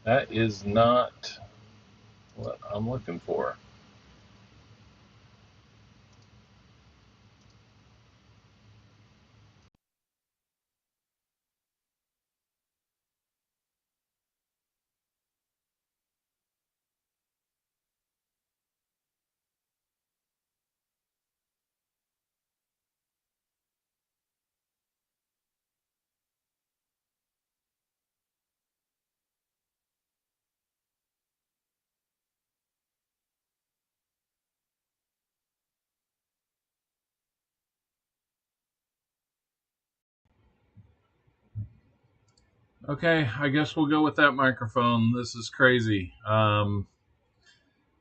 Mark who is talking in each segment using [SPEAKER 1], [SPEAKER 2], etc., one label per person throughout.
[SPEAKER 1] That is not what I'm looking for. Okay, I guess we'll go with that microphone. This is crazy. The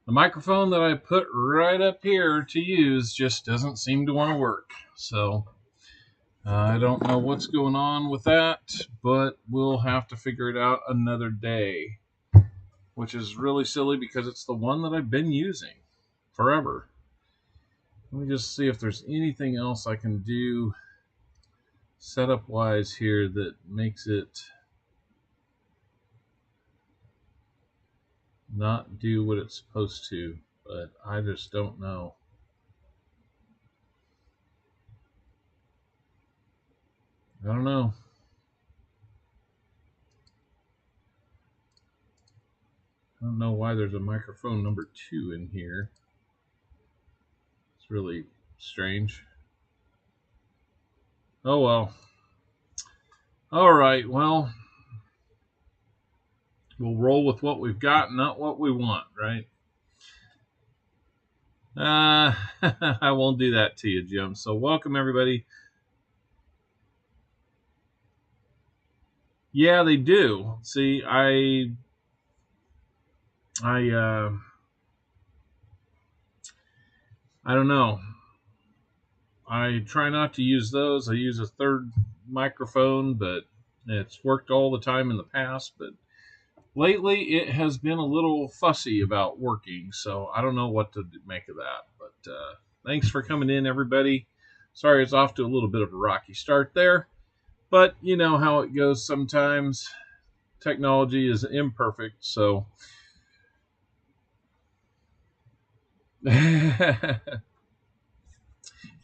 [SPEAKER 1] microphone that I put right up here to use just doesn't seem to want to work. So I don't know what's going on with that, but we'll have to figure it out another day, which is really silly because it's the one that I've been using forever. Let me just see if there's anything else I can do setup wise here that makes it not do what it's supposed to, but I just don't know. I don't know. I don't know why there's a microphone number 2 in here. It's really strange. Oh well. All right, well, we'll roll with what we've got, not what we want, right? I won't do that to you, Jim. So welcome, everybody. Yeah, they do. See, I don't know. I try not to use those. I use a third microphone, but it's worked all the time in the past. But lately, it has been a little fussy about working, so I don't know what to make of that. But thanks for coming in, everybody. Sorry, it's off to a little bit of a rocky start there, but you know how it goes sometimes. Technology is imperfect, so it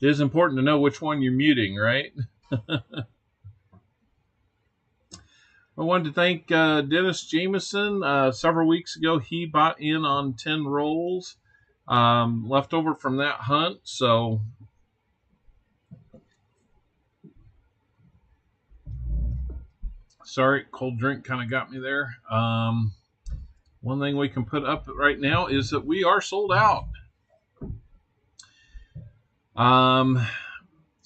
[SPEAKER 1] is important to know which one you're muting, right? I wanted to thank Dennis Jameson. Several weeks ago, he bought in on 10 rolls left over from that hunt. So, sorry, cold drink kind of got me there. One thing we can put up right now is that we are sold out.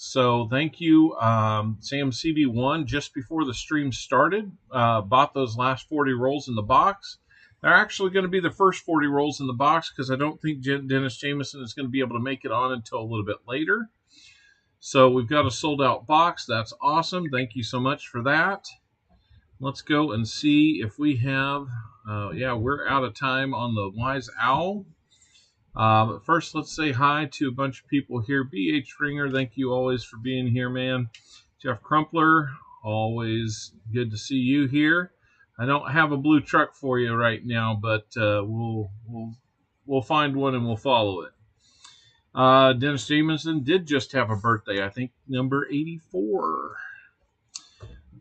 [SPEAKER 1] So thank you, Sam CB1. Just before the stream started, bought those last 40 rolls in the box. They're actually going to be the first 40 rolls in the box because I don't think Dennis Jameson is going to be able to make it on until a little bit later. So we've got a sold out box. That's awesome. Thank you so much for that. Let's go and see if we have, yeah, we're out of time on the Wise Owl. But first, let's say hi to a bunch of people here. BH Ringer, thank you always for being here, man. Jeff Crumpler, always good to see you here. I don't have a blue truck for you right now, but we'll find one and we'll follow it. Dennis Jameson did just have a birthday, I think number 84.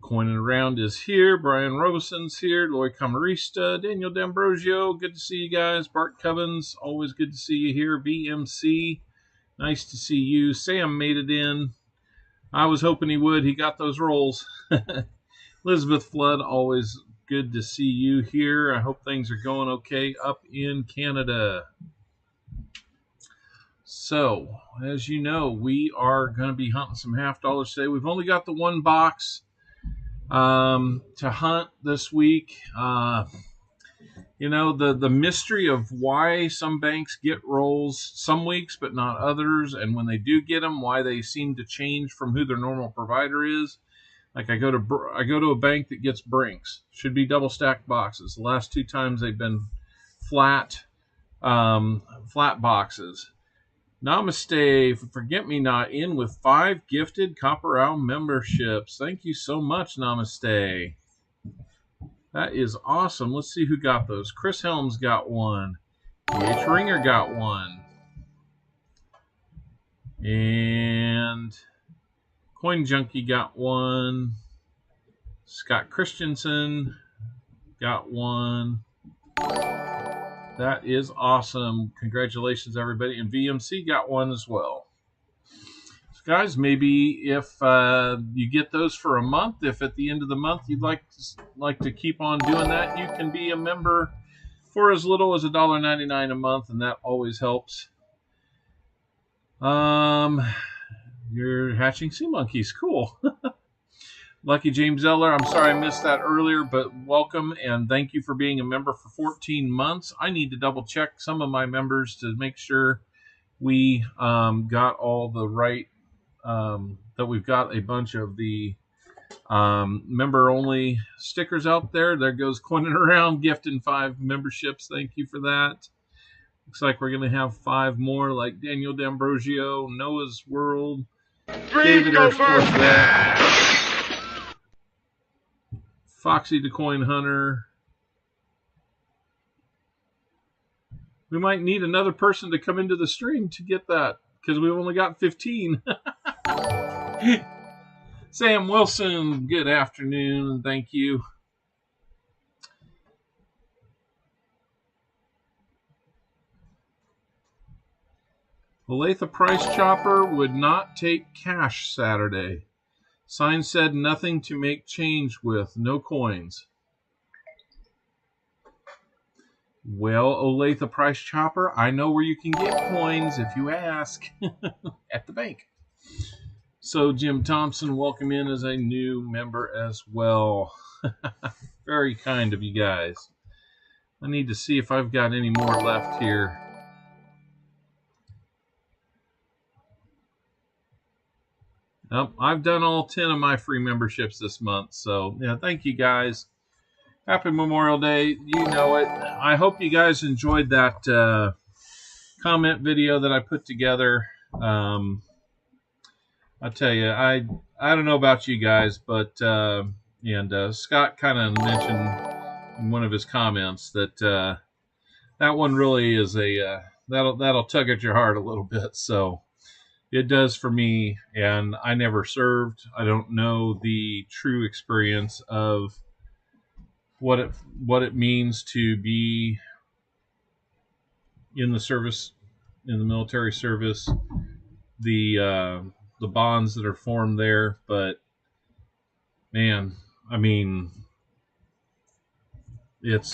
[SPEAKER 1] Coining Around is here. Brian Robeson's here. Lloyd Camarista. Daniel D'Ambrosio. Good to see you guys. Bart Covens. Always good to see you here. BMC. Nice to see you. Sam made it in. I was hoping he would. He got those rolls. Elizabeth Flood. Always good to see you here. I hope things are going okay up in Canada. So, as you know, we are going to be hunting some half dollars today. We've only got the one box. to hunt this week. You know, the mystery of why some banks get rolls some weeks but not others, and when they do get them, why they seem to change from who their normal provider is. Like I go to a bank that gets Brinks. Should be double stacked boxes. The last 2 times they've been flat boxes. Namaste, Forget Me Not in with 5 gifted CopperOwl memberships. Thank you so much, Namaste. That is awesome. Let's see who got those. Chris Helms got one. H. Ringer got one. And Coin Junkie got one. Scott Christensen got one. That is awesome. Congratulations, everybody. And VMC got one as well. So guys, maybe if you get those for a month, if at the end of the month you'd like to keep on doing that, you can be a member for as little as $1.99 a month, and that always helps. You're hatching sea monkeys. Cool. Lucky James Eller, I'm sorry I missed that earlier, but welcome and thank you for being a member for 14 months. I need to double check some of my members to make sure we got all the right, that we've got a bunch of the member-only stickers out there. There goes Coining Around, gifting 5 memberships. Thank you for that. Looks like we're going to have 5 more, like Daniel D'Ambrosio, Noah's World, David Air Force Vet, Foxy the Coin Hunter. We might need another person to come into the stream to get that, because we've only got 15. Sam Wilson, good afternoon. Thank you. Olathe Price Chopper would not take cash Saturday. Sign said nothing to make change with, no coins. Well, Olathe Price Chopper, I know where you can get coins if you ask. At the bank. So Jim Thompson, welcome in as a new member as well. Very kind of you guys. I need to see if I've got any more left here. Nope, I've done all 10 of my free memberships this month. So, yeah, thank you guys. Happy Memorial Day. You know it. I hope you guys enjoyed that comment video that I put together. I tell you, I don't know about you guys, but Scott kind of mentioned in one of his comments that that one really is a that'll tug at your heart a little bit. So it does for me, and I never served. I don't know the true experience of what it means to be in the service, in the military service, the bonds that are formed there. But man, I mean, it's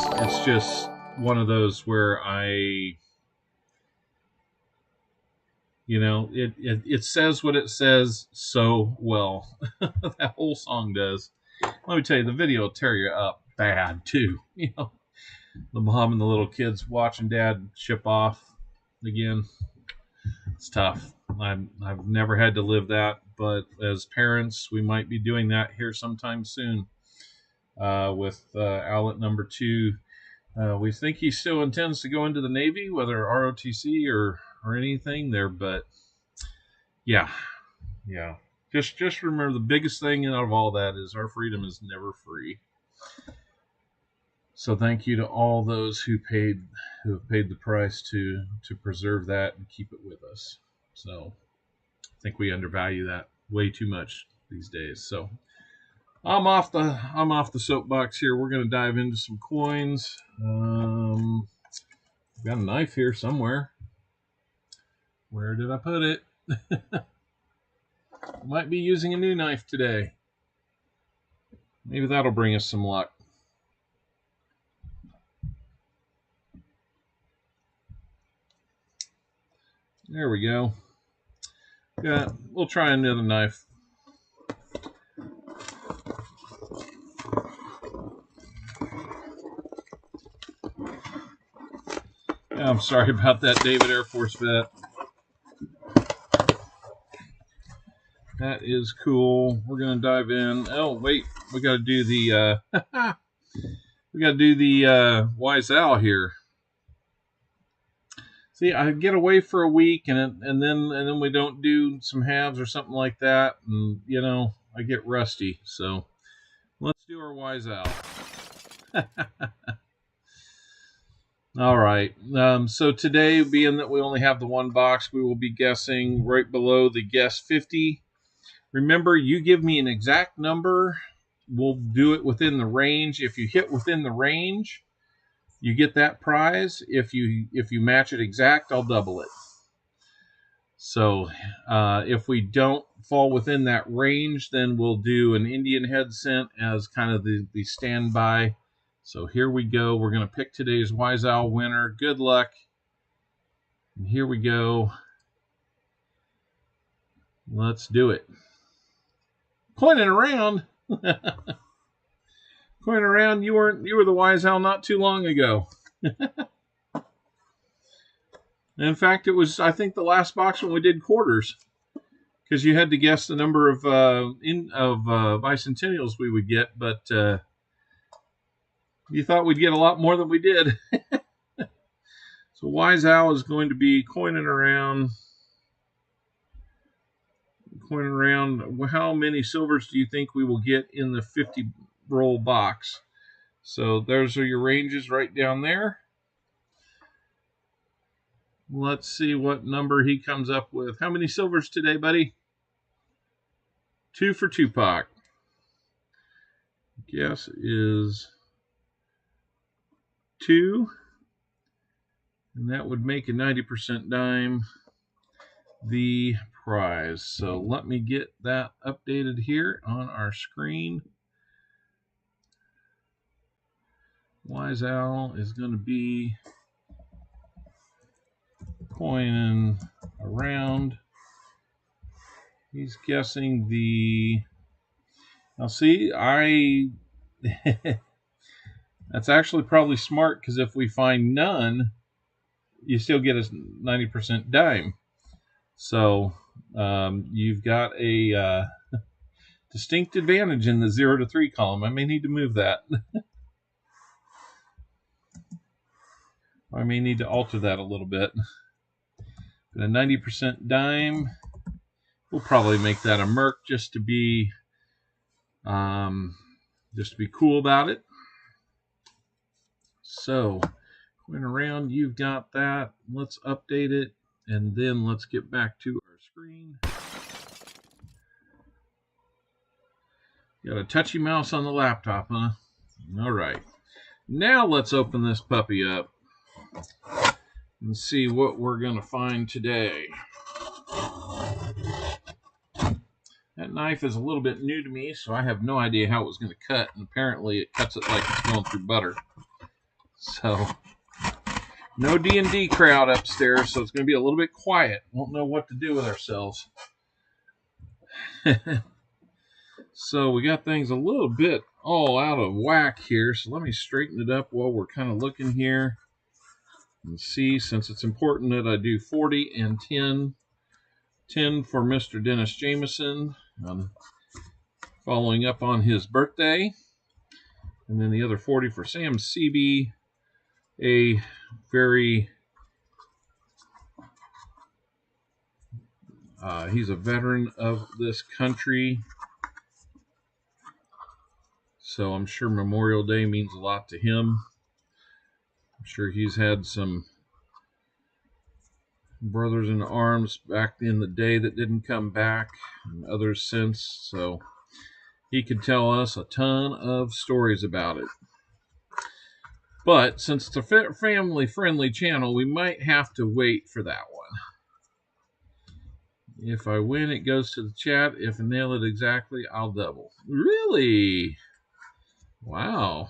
[SPEAKER 1] just one of those where it says what it says so well. That whole song does. Let me tell you, the video will tear you up bad too. You know, the mom and the little kids watching dad ship off again. It's tough. I've never had to live that, but as parents, we might be doing that here sometime soon. With Owlet number 2, we think he still intends to go into the Navy, whether ROTC or anything there. But yeah. Just remember, the biggest thing out of all that is our freedom is never free. So thank you to all those who have paid the price to preserve that and keep it with us. So I think we undervalue that way too much these days. So I'm off the soapbox here. We're going to dive into some coins. Got a knife here somewhere. Where did I put it? Might be using a new knife today. Maybe that'll bring us some luck. There we go. Yeah, we'll try another knife. I'm sorry about that, David Air Force vet. That is cool. We're gonna dive in. Oh wait, we got to do the Wise Owl here. See, I get away for a week, and then we don't do some halves or something like that, and you know I get rusty. So let's do our Wise Owl. All right. So today, being that we only have the one box, we will be guessing right below the guess 50. Remember, you give me an exact number. We'll do it within the range. If you hit within the range, you get that prize. If you match it exact, I'll double it. So if we don't fall within that range, then we'll do an Indian head cent as kind of the standby. So here we go. We're going to pick today's Wise Owl winner. Good luck. And here we go. Let's do it. Coining around. Coining around. You were the Wise Owl not too long ago. In fact, it was, I think, the last box when we did quarters, because you had to guess the number of bicentennials we would get, but you thought we'd get a lot more than we did. So Wise Owl is going to be coining around. How many silvers do you think we will get in the 50 roll box? So those are your ranges right down there. Let's see what number he comes up with. How many silvers today, buddy? 2 for Tupac. Guess is 2. And that would make a 90% dime the prize. So let me get that updated here on our screen. Wise Owl is going to be coining around. He's guessing the... Now see, that's actually probably smart, because if we find none, you still get a 90% dime. So you've got a distinct advantage in the 0 to 3 column. I may need to move that. I may need to alter that a little bit. But a 90% dime. We'll probably make that a merc just to be cool about it. So going around, you've got that. Let's update it, and then let's get back to our screen. Got a touchy mouse on the laptop, huh? All right. Now let's open this puppy up and see what we're going to find today. That knife is a little bit new to me, so I have no idea how it was going to cut, and apparently it cuts it like it's going through butter. So, no D&D crowd upstairs, so it's going to be a little bit quiet. Won't know what to do with ourselves. So we got things a little bit all out of whack here, so let me straighten it up while we're kind of looking here and see, since it's important that I do 40 and 10. 10 for Mr. Dennis Jameson, following up on his birthday, and then the other 40 for Sam Seaby, a very he's a veteran of this country, so I'm sure Memorial Day means a lot to him. I'm sure he's had some brothers in arms back in the day that didn't come back, and others since, so he could tell us a ton of stories about it. But since it's a family-friendly channel, we might have to wait for that one. If I win, it goes to the chat. If I nail it exactly, I'll double. Really? Wow.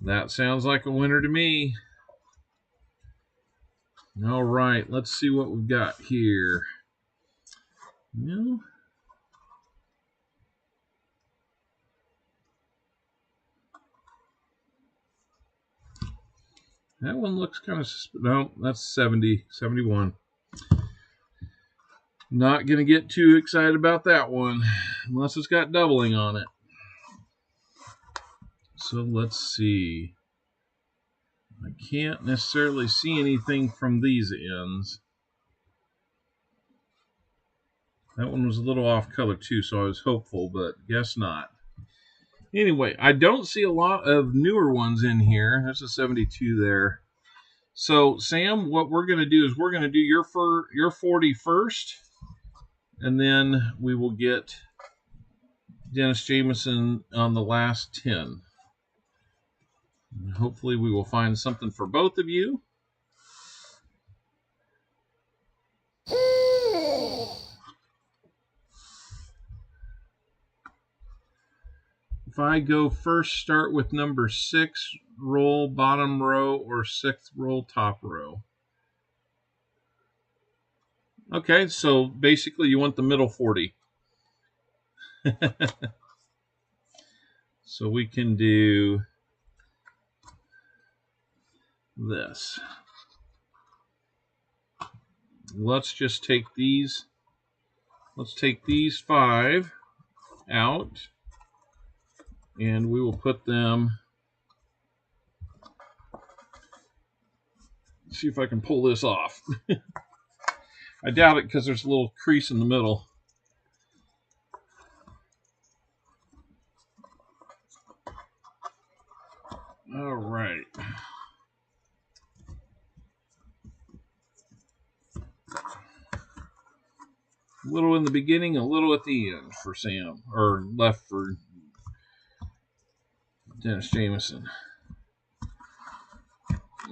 [SPEAKER 1] That sounds like a winner to me. All right, let's see what we've got here. No. That one looks kind of... No, that's 70, 71. Not going to get too excited about that one, unless it's got doubling on it. So let's see. I can't necessarily see anything from these ends. That one was a little off color too, so I was hopeful, but guess not. Anyway, I don't see a lot of newer ones in here. There's a 72 there. So, Sam, what we're going to do is we're going to do your 40 first, and then we will get Dennis Jameson on the last 10. And hopefully we will find something for both of you. If I go first, start with number 6, roll bottom row, or 6th roll top row. Okay, so basically you want the middle 40. So we can do this. Let's just take these. Let's take these 5 out, and we will put them. See if I can pull this off. I doubt it because there's a little crease in the middle. All right. A little in the beginning, a little at the end for Sam, or left for Dennis Jameson.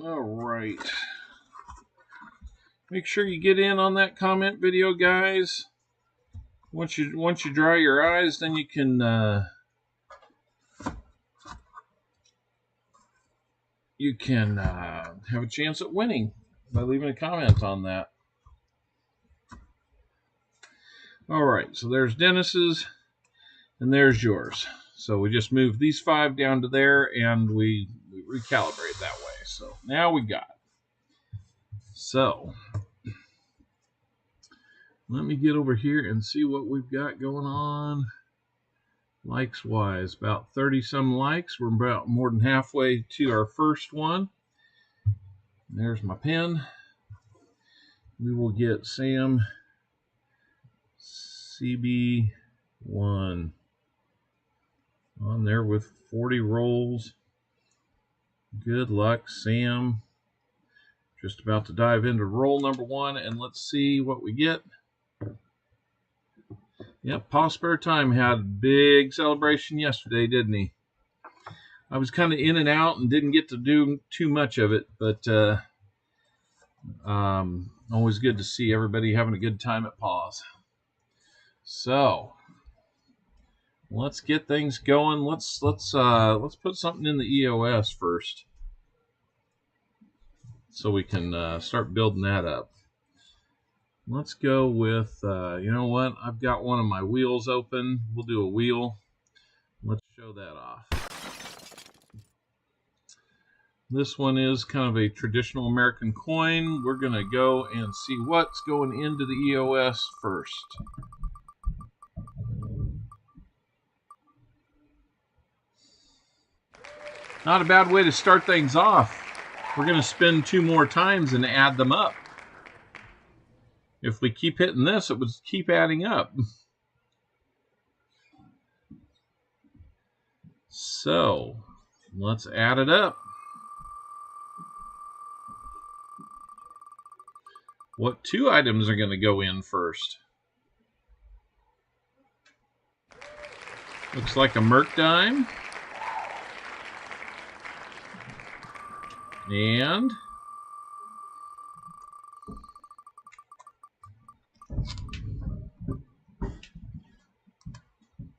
[SPEAKER 1] All right. Make sure you get in on that comment video, guys. Once you dry your eyes, then you can have a chance at winning by leaving a comment on that. All right, so there's Dennis's, and there's yours. So we just move these 5 down to there, and we recalibrate that way. So now we got it. So let me get over here and see what we've got going on. Likes wise, about 30 some likes. We're about more than halfway to our first one. There's my pen. We will get Sam CB1 on there with 40 rolls. Good luck, Sam. Just about to dive into roll number 1, and let's see what we get. Yep, Paul Spare Time had a big celebration yesterday, didn't he? I was kind of in and out and didn't get to do too much of it, but always good to see everybody having a good time at Paws. So let's get things going. Let's put something in the EOS first, so we can start building that up. Let's go with, you know what? I've got one of my wheels open. We'll do a wheel. Let's show that off. This one is kind of a traditional American coin. We're going to go and see what's going into the EOS first. Not a bad way to start things off. We're going to spin 2 more times and add them up. If we keep hitting this, it would keep adding up. So, let's add it up. What 2 items are going to go in first? Looks like a Merc dime. And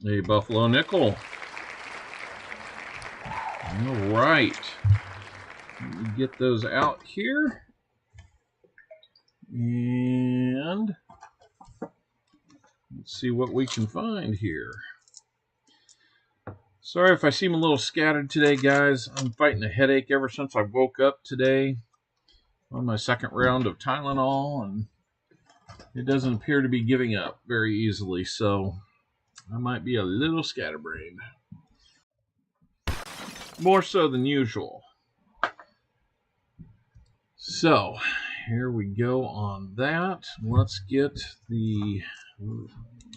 [SPEAKER 1] a Buffalo nickel. All right. Let me get those out here. And let's see what we can find here. Sorry if I seem a little scattered today, guys. I'm fighting a headache ever since I woke up today on my second round of Tylenol, and it doesn't appear to be giving up very easily, so I might be a little scatterbrained. More so than usual. So, here we go on that. Let's get the,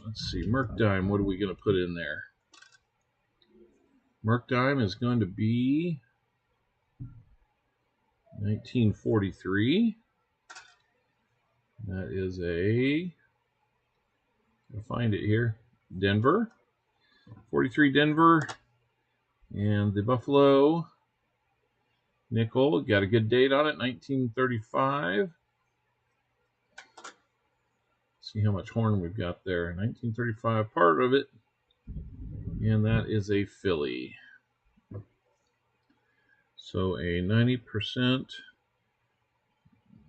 [SPEAKER 1] let's see, Mercdime. What are we going to put in there? Mercdime is going to be 1943. That is I'll find it here, Denver. 43 Denver. And the Buffalo nickel, got a good date on it, 1935. See how much horn we've got there. 1935, part of it. And that is a Philly. So a 90%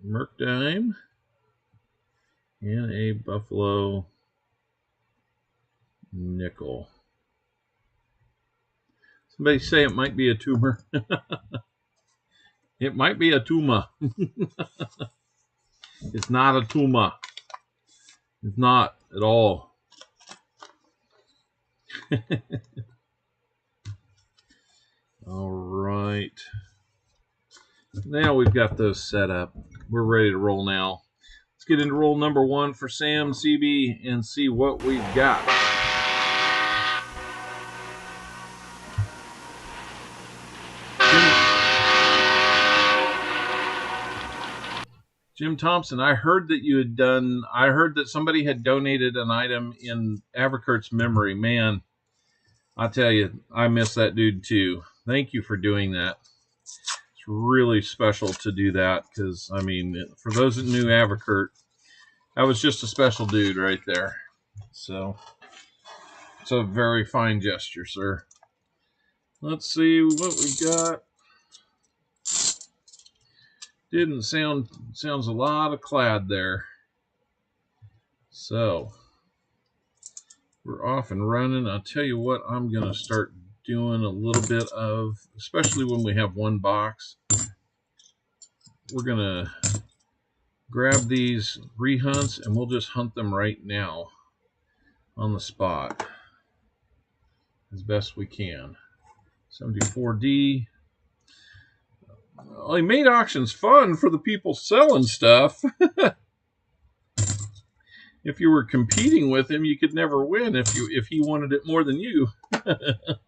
[SPEAKER 1] Mercdime and a Buffalo nickel. Somebody say it might be a tumor. It might be a tumor. It's not a tumor. It's not at all. All right. Now we've got those set up. We're ready to roll now. Let's get into roll number 1 for Sam CB and see what we've got. Jim Thompson, I heard that somebody had donated an item in Averkurt's memory. Man, I tell you, I miss that dude too. Thank you for doing that. It's really special to do that because, I mean, for those that knew Averkurt, that was just a special dude right there. So, it's a very fine gesture, sir. Let's see what we got. Sounds a lot of clad there. So we're off and running. I'll tell you what, I'm gonna start doing a little bit of, especially when we have one box. We're gonna grab these rehunts and we'll just hunt them right now on the spot as best we can. 74D. Well, he made auctions fun for the people selling stuff. If you were competing with him, you could never win if he wanted it more than you. But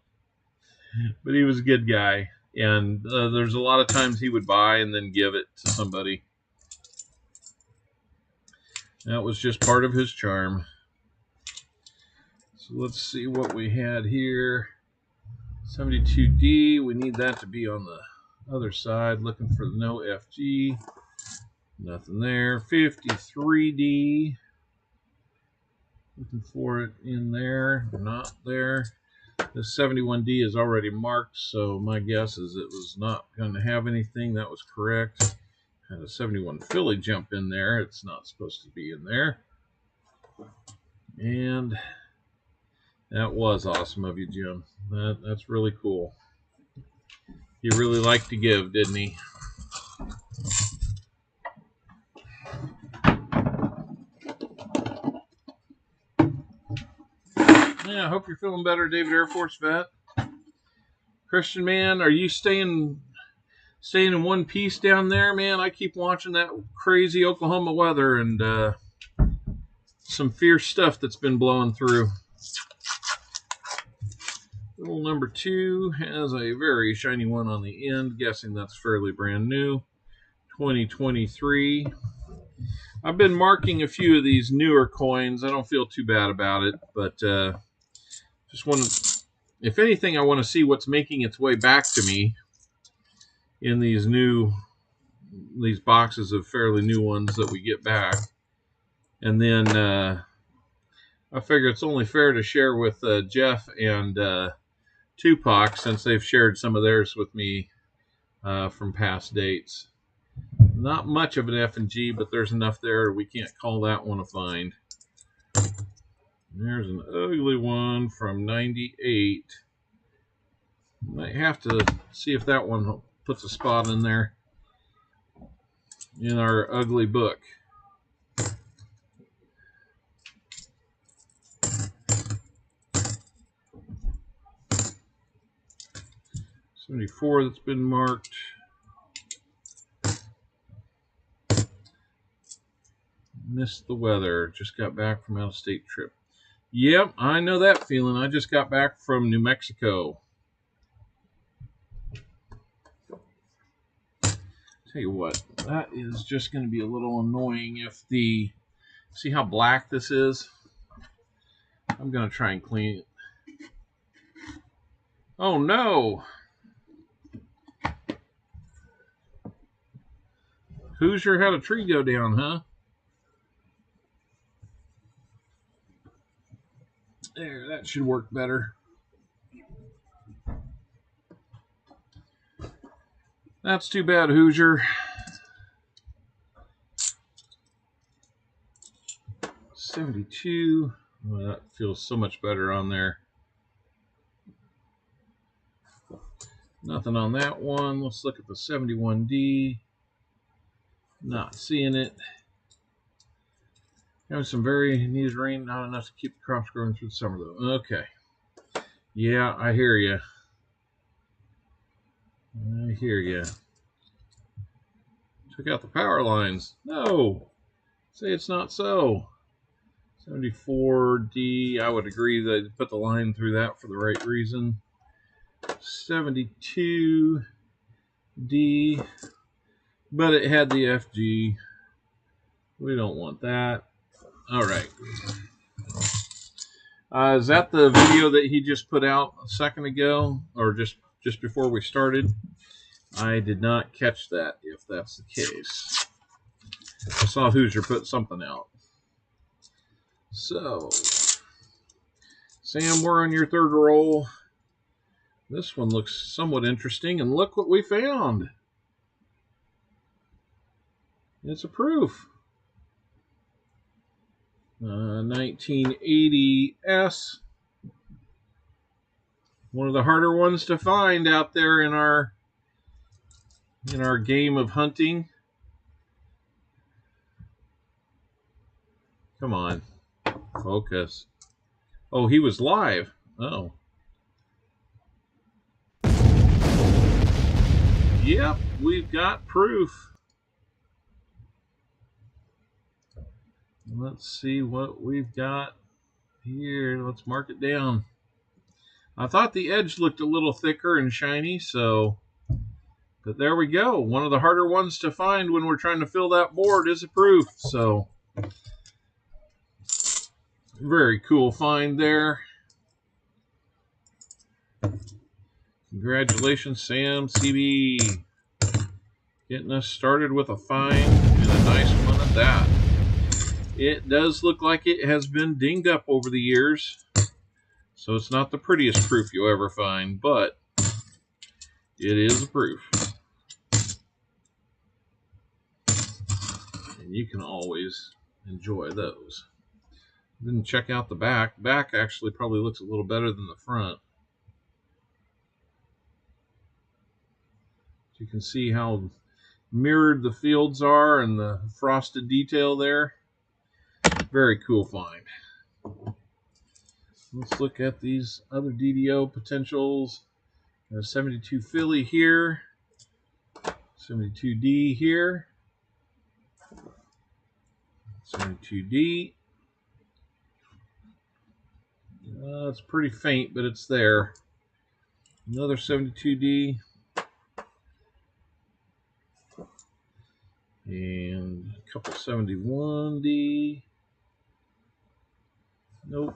[SPEAKER 1] he was a good guy, and there's a lot of times he would buy and then give it to somebody. That was just part of his charm. So let's see what we had here. 72D, we need that to be on the other side, looking for no FG. Nothing there. 53D. Looking for it in there. Not there. The 71D is already marked, so my guess is it was not going to have anything. That was correct. Had a 71 Philly jump in there. It's not supposed to be in there. And that was awesome of you, Jim. That's really cool. He really liked to give, didn't he? Yeah, I hope you're feeling better, David Air Force vet. Christian, man, are you staying in one piece down there, man? I keep watching that crazy Oklahoma weather and some fierce stuff that's been blowing through. Roll number 2 has a very shiny one on the end. Guessing that's fairly brand new. 2023. I've been marking a few of these newer coins. I don't feel too bad about it, but just want to, if anything, I want to see what's making its way back to me in these boxes of fairly new ones that we get back. And then I figure it's only fair to share with Jeff and Tupac, since they've shared some of theirs with me from past dates. Not much of an F&G, but there's enough there we can't call that one a find. There's an ugly one from 98. Might have to see if that one puts a spot in there in our ugly book. $74 that's been marked. Missed the weather. Just got back from out of state trip. Yep, I know that feeling. I just got back from New Mexico. Tell you what, that is just going to be a little annoying if the... See how black this is? I'm going to try and clean it. Oh no! Hoosier had a tree go down, huh? There, that should work better. That's too bad, Hoosier. 72. Well, that feels so much better on there. Nothing on that one. Let's look at the 71D. Not seeing it. Having some very needed rain. Not enough to keep the crops growing through the summer, though. Okay. Yeah, I hear you. I hear you. Took out the power lines. No. Say it's not so. 74D, I would agree that they put the line through that for the right reason. 72D, but it had the FG. We don't want that. All right. Is that the video that he just put out a second ago, or just before we started? I did not catch that, if that's the case. I saw Hoosier put something out. So, Sam, we're on your third roll. This one looks somewhat interesting, and look what we found. It's a proof. 1980S. One of the harder ones to find out there in our game of hunting. Come on. Focus. Oh, he was live. Oh. Yep, we've got proof. Let's see what we've got here. Let's mark it down. I thought the edge looked a little thicker and shiny, but there we go. One of the harder ones to find when we're trying to fill that board is a proof. So, very cool find there. Congratulations, Sam CB. Getting us started with a find, and a nice one at that. It does look like it has been dinged up over the years, so it's not the prettiest proof you'll ever find, but it is a proof. And you can always enjoy those. Then check out the back. Back actually probably looks a little better than the front. You can see how mirrored the fields are and the frosted detail there. Very cool find. Let's look at these other DDO potentials. Got a 72 Philly here, 72D here, 72D. It's pretty faint, but it's there. Another 72D. And a couple 71D. Nope.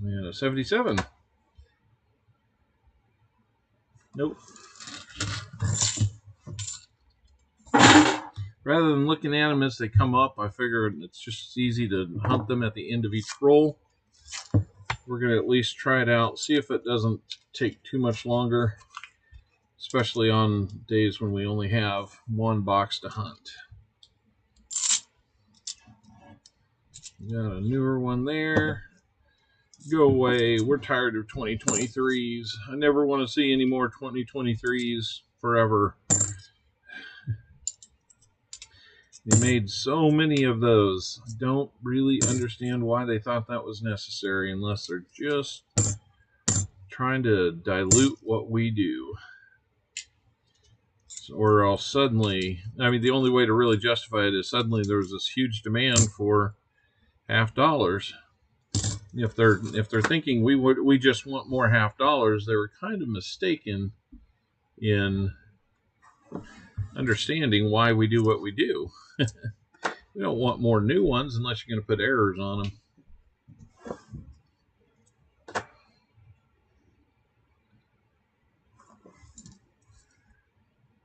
[SPEAKER 1] And a 77. Nope. Rather than looking at them as they come up, I figured it's just easy to hunt them at the end of each roll. We're going to at least try it out, see if it doesn't take too much longer, especially on days when we only have one box to hunt. Got a newer one there. Go away. We're tired of 2023s. I never want to see any more 2023s forever. They made so many of those. I don't really understand why they thought that was necessary unless they're just trying to dilute what we do. Or else suddenly, I mean, the only way to really justify it is suddenly there was this huge demand for $half. If they're thinking we just want more $half, they were kind of mistaken in understanding why we do what we do. We don't want more new ones unless you're going to put errors on them.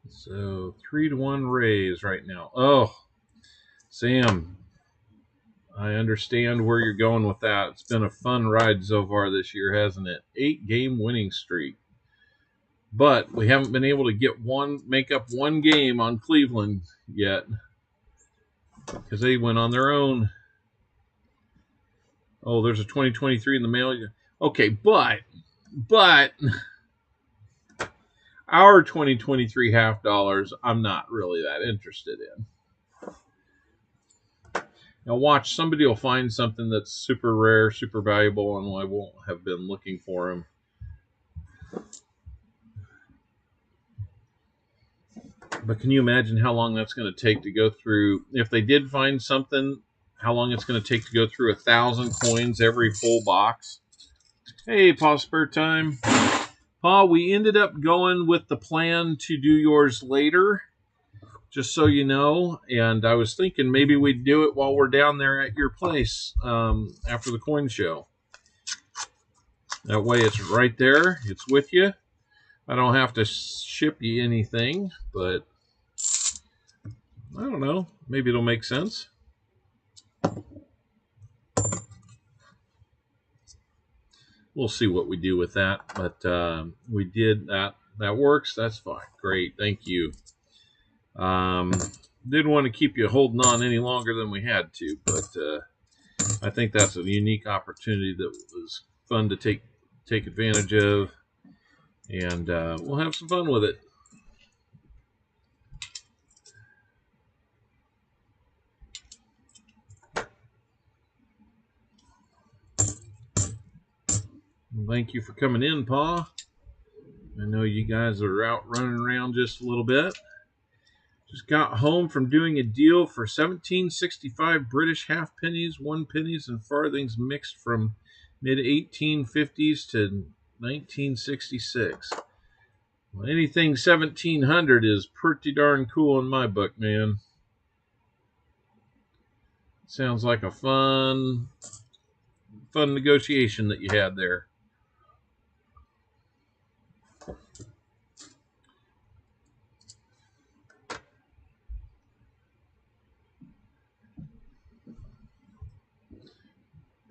[SPEAKER 1] So 3-to-1 raise right now. Oh, Sam, I understand where you're going with that. It's been a fun ride so far this year, hasn't it? 8-game winning streak. But we haven't been able to make up one game on Cleveland yet because they went on their own. Oh, there's a 2023 in the mail. Okay, but our 2023 $half, I'm not really that interested in. Now watch, somebody will find something that's super rare, super valuable, and I won't have been looking for them. But can you imagine how long that's going to take to go through? If they did find something, how long it's going to take to go through 1,000 coins every full box? Hey, Paw Spare Time. Paul, we ended up going with the plan to do yours later, just so you know. And I was thinking maybe we'd do it while we're down there at your place after the coin show. That way it's right there. It's with you. I don't have to ship you anything, but I don't know. Maybe it'll make sense. We'll see what we do with that, but we did that. That works. That's fine. Great. Thank you. Didn't want to keep you holding on any longer than we had to, but I think that's a unique opportunity that was fun to take advantage of, and we'll have some fun with it. Thank you for coming in, Pa. I know you guys are out running around just a little bit. Just got home from doing a deal for 1765 British halfpennies, 1 pennies, and farthings mixed from mid-1850s to 1966. Well, anything 1700 is pretty darn cool in my book, man. Sounds like a fun negotiation that you had there.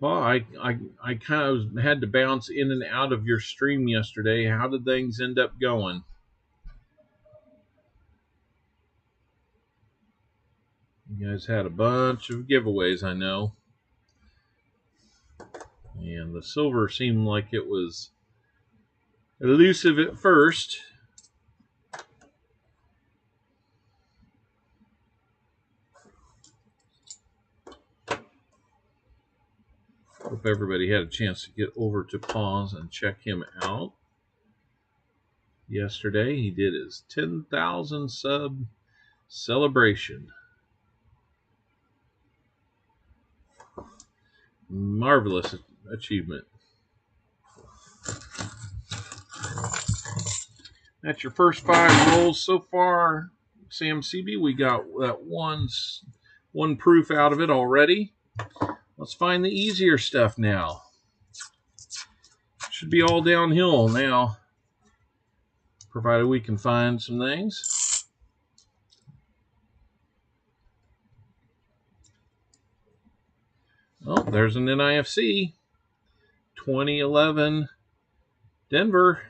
[SPEAKER 1] Paul, I kind of had to bounce in and out of your stream yesterday. How did things end up going? You guys had a bunch of giveaways, I know. And the silver seemed like it was elusive at first. Hope everybody had a chance to get over to Pause and check him out. Yesterday, he did his 10,000 sub celebration. Marvelous achievement. That's your first 5 rolls so far, Sam CB. We got that one proof out of it already. Let's find the easier stuff now. Should be all downhill now, provided we can find some things. Oh, there's an NIFC. 2011 Denver.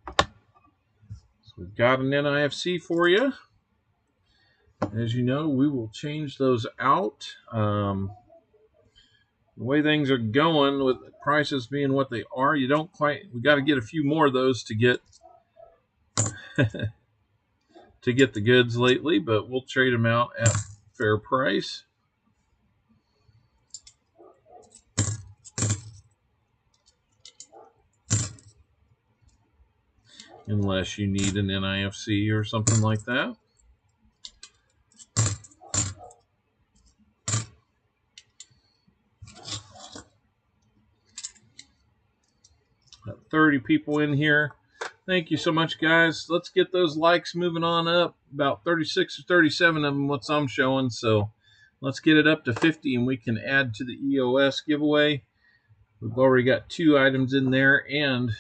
[SPEAKER 1] So we've got an NIFC for you. As you know, we will change those out. The way things are going with prices being what they are, you don't quite. We got to get a few more of those to get to get the goods lately, but we'll trade them out at fair price. Unless you need an NIFC or something like that. Got 30 people in here. Thank you so much, guys. Let's get those likes moving on up. About 36 or 37 of them, what I'm showing. So let's get it up to 50 and we can add to the EOS giveaway. We've already got 2 items in there and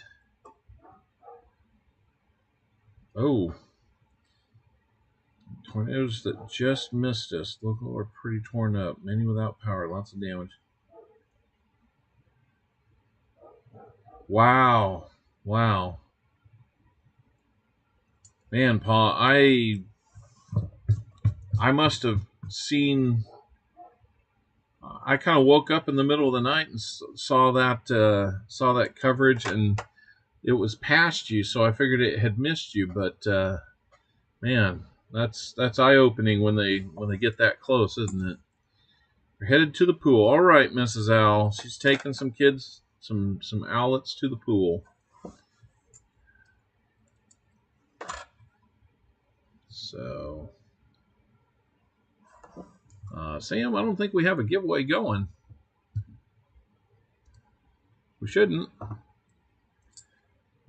[SPEAKER 1] tornadoes that just missed us. Local are pretty torn up. Many without power. Lots of damage. Wow. Wow. Man, Paul, I must have seen. I kind of woke up in the middle of the night and saw that coverage, and it was past you, so I figured it had missed you. But man, that's eye-opening when they get that close, isn't it? We're headed to the pool. All right, Mrs. Owl. She's taking some kids, some owlets to the pool. So, Sam, I don't think we have a giveaway going. We shouldn't.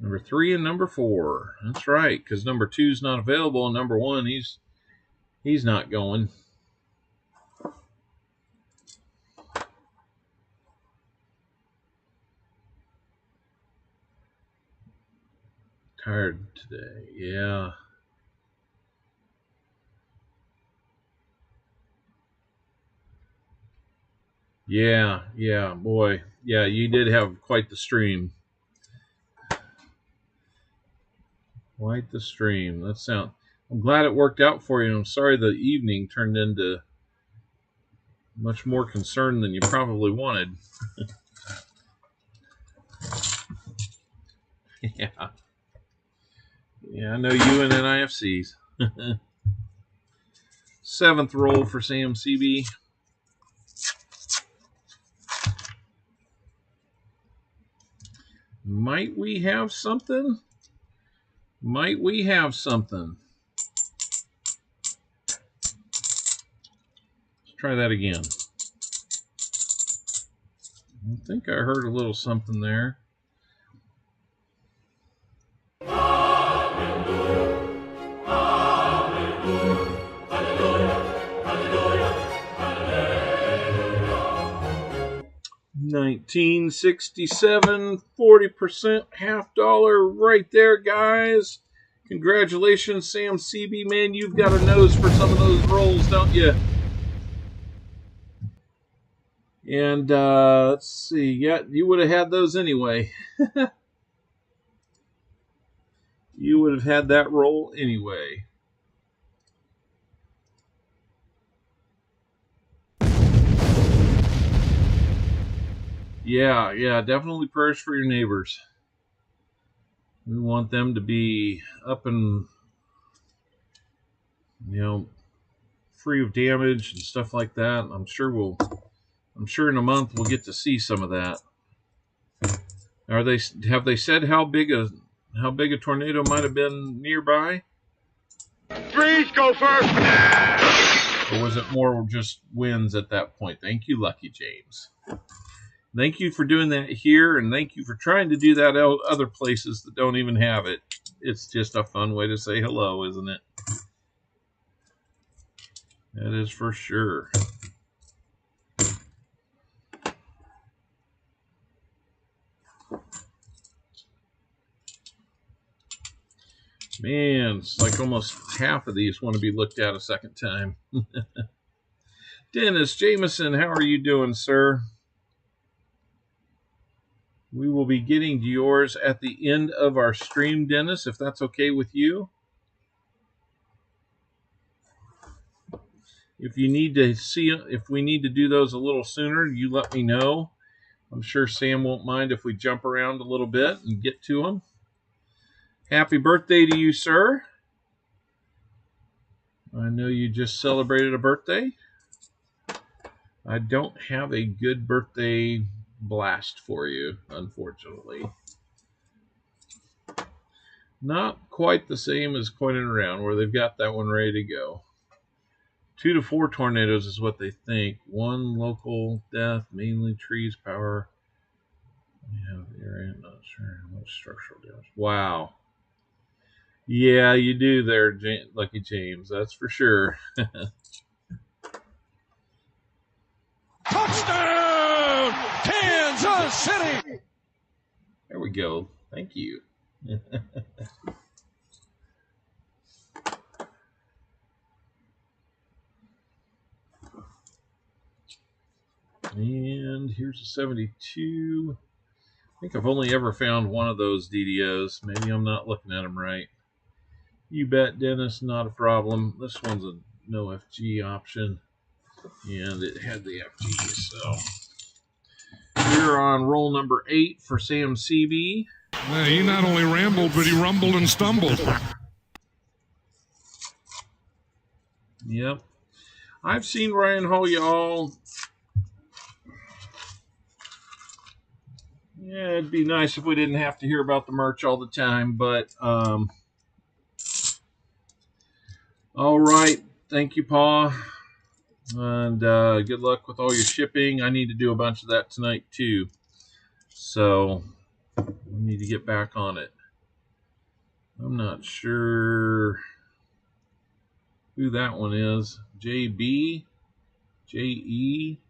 [SPEAKER 1] Number 3 and number 4. That's right, because number 2's not available, and number 1, he's not going. Tired today, yeah. Yeah, boy. Yeah, you did have quite the stream. Quite the stream. I'm glad it worked out for you. I'm sorry the evening turned into much more concern than you probably wanted. Yeah. Yeah, I know you and NIFCs. 7th roll for Sam CB. Might we have something? Might we have something? Let's try that again. I think I heard a little something there. Hallelujah. Hallelujah. Hallelujah. Hallelujah. Hallelujah. 1967, 40%, $50 right there, guys. Congratulations, Sam CB, man. You've got a nose for some of those rolls, don't you? And let's see. Yeah, you would have had those anyway. You would have had that roll anyway. Yeah, definitely prayers for your neighbors. We want them to be up and, free of damage and stuff like that. I'm sure in a month we'll get to see some of that. Have they said how big a tornado might have been nearby?
[SPEAKER 2] Freeze, Gopher!
[SPEAKER 1] Or was it more just winds at that point? Thank you, Lucky James. Thank you for doing that here, and thank you for trying to do that at other places that don't even have it. It's just a fun way to say hello, isn't it? That is for sure. Man, it's like almost half of these want to be looked at a second time. Dennis Jameson, how are you doing, sir? We will be getting to yours at the end of our stream, Dennis, if that's okay with you. If you need to see, if we need to do those a little sooner, you let me know. I'm sure Sam won't mind if we jump around a little bit and get to them. Happy birthday to you, sir. I know you just celebrated a birthday. I don't have a good birthday blast for you, unfortunately. Not quite the same as Coin and Around, where they've got that one ready to go. 2 to 4 tornadoes is what they think. 1 local death, mainly trees, power. Yeah, area, not sure how much structural damage. Wow. Yeah, you do there, Lucky James. That's for sure.
[SPEAKER 2] Touchdown, Kansas City!
[SPEAKER 1] There we go. Thank you. And here's a 72. I think I've only ever found one of those DDOs. Maybe I'm not looking at them right. You bet, Dennis. Not a problem. This one's a no FG option. And it had the FG, so. We're on roll number 8 for Sam CB.
[SPEAKER 3] Well, he not only rambled, but he rumbled and stumbled.
[SPEAKER 1] Yep. I've seen Ryan Hall, y'all. Yeah, it'd be nice if we didn't have to hear about the merch all the time, but all right. Thank you, Pa. And good luck with all your shipping. I need to do a bunch of that tonight, too. So we need to get back on it. I'm not sure who that one is. JB? JE?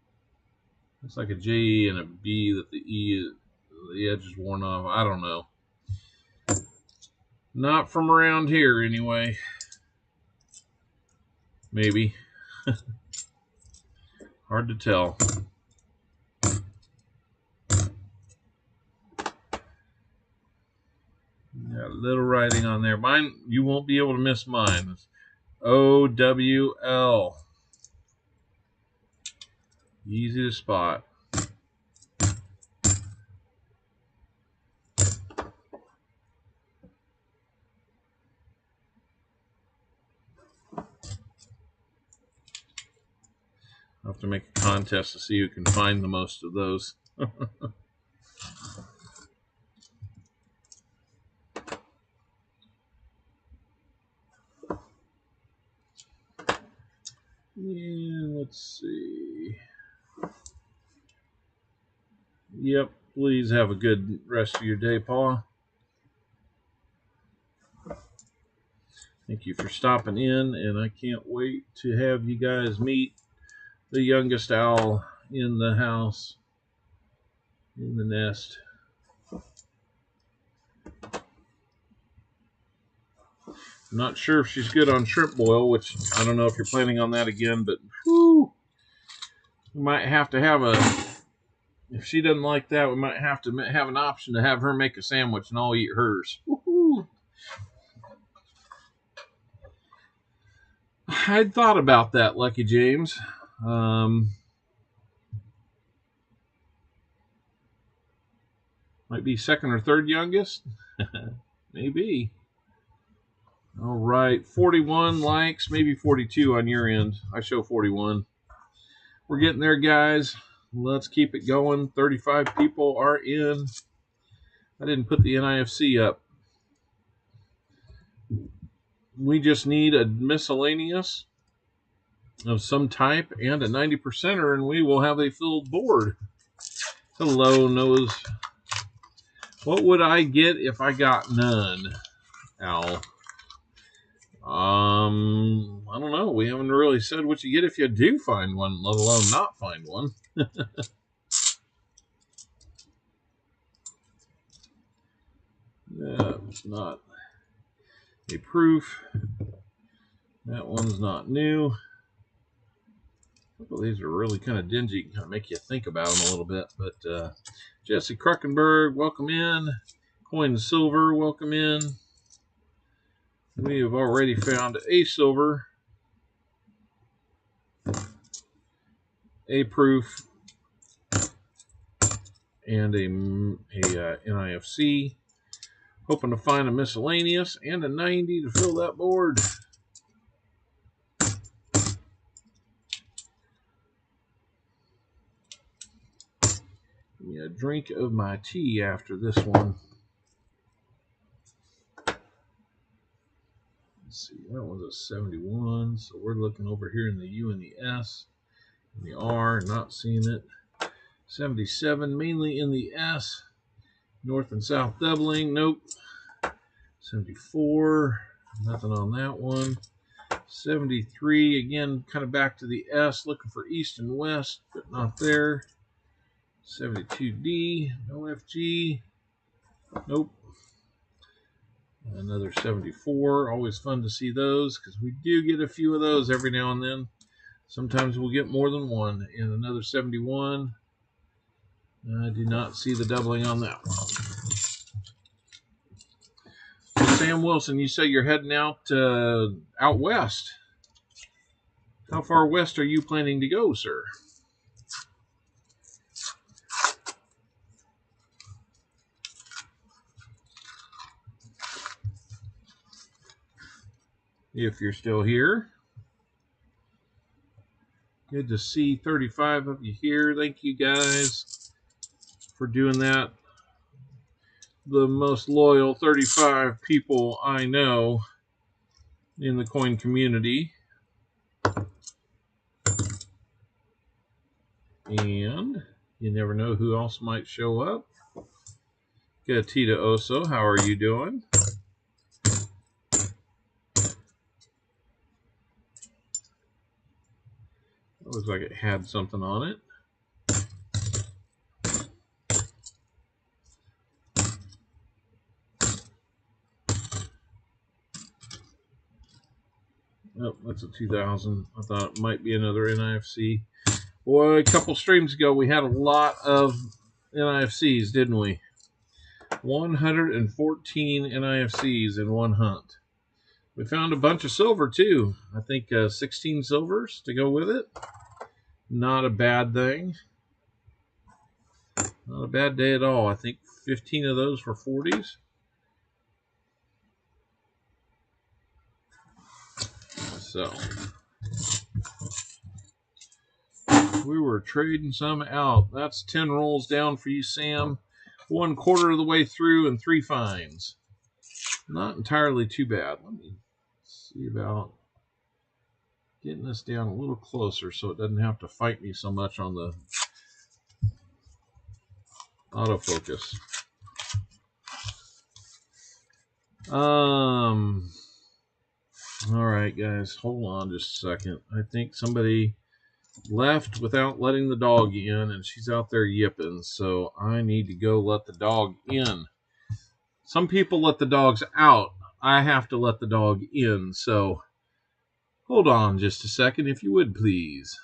[SPEAKER 1] Looks like a J and a B that the E, the edge is worn off. I don't know. Not from around here, anyway. Maybe. Hard to tell. Got a little writing on there. Mine, you won't be able to miss mine. It's OWL. Easy to spot. I'll have to make a contest to see who can find the most of those. Yeah, let's see. Yep, please have a good rest of your day, Paula. Thank you for stopping in, and I can't wait to have you guys meet the youngest owl in the house, in the nest. I'm not sure if she's good on shrimp boil, which I don't know if you're planning on that again, but whew, we might have to have a, if she doesn't like that, we might have to have an option to have her make a sandwich and I'll eat hers. Woo-hoo. I'd thought about that, Lucky James. Might be second or third youngest. Maybe. All right, 41 likes, maybe 42 on your end. I show 41. We're getting there, guys. Let's keep it going. 35 people are in. I didn't put the NIFC up. We just need a miscellaneous of some type and a 90%er, and we will have a filled board. Hello, Nose. What would I get if I got none, Al? I don't know. We haven't really said what you get if you do find one, let alone not find one. That's not a proof. That one's not new. A couple of these are really kind of dingy. Kind of make you think about them a little bit. But Jesse Kruckenberg, welcome in. Coin Silver, welcome in. We have already found a silver. A proof, and a NIFC. Hoping to find a miscellaneous and a 90 to fill that board. Give me a drink of my tea after this one. Let's see, that was a 71, so we're looking over here in the U and the S. In the R, not seeing it. 77, mainly in the S. North and south doubling, nope. 74, nothing on that one. 73, again, kind of back to the S, looking for east and west, but not there. 72D, no FG, nope. Another 74, always fun to see those because we do get a few of those every now and then. Sometimes we'll get more than one. And another 71. I do not see the doubling on that one. So Sam Wilson, you say you're heading out west. How far west are you planning to go, sir? If you're still here. Good to see 35 of you here. Thank you guys for doing that. The most loyal 35 people I know in the coin community. And you never know who else might show up. Gatita Oso, how are you doing? It looks like it had something on it. Oh, that's a 2000. I thought it might be another NIFC. Boy, a couple streams ago, we had a lot of NIFCs, didn't we? 114 NIFCs in one hunt. We found a bunch of silver, too. I think 16 silvers to go with it. Not a bad thing. Not a bad day at all. I think 15 of those were 40s. So we were trading some out. That's 10 rolls down for you, Sam. 1/4 of the way through and 3 finds. Not entirely too bad. Let me see about getting this down a little closer so it doesn't have to fight me so much on the autofocus. All right, guys, hold on just a second. I think somebody left without letting the dog in, and she's out there yipping, so I need to go let the dog in. Some people let the dogs out. I have to let the dog in, so hold on just a second, if you would, please.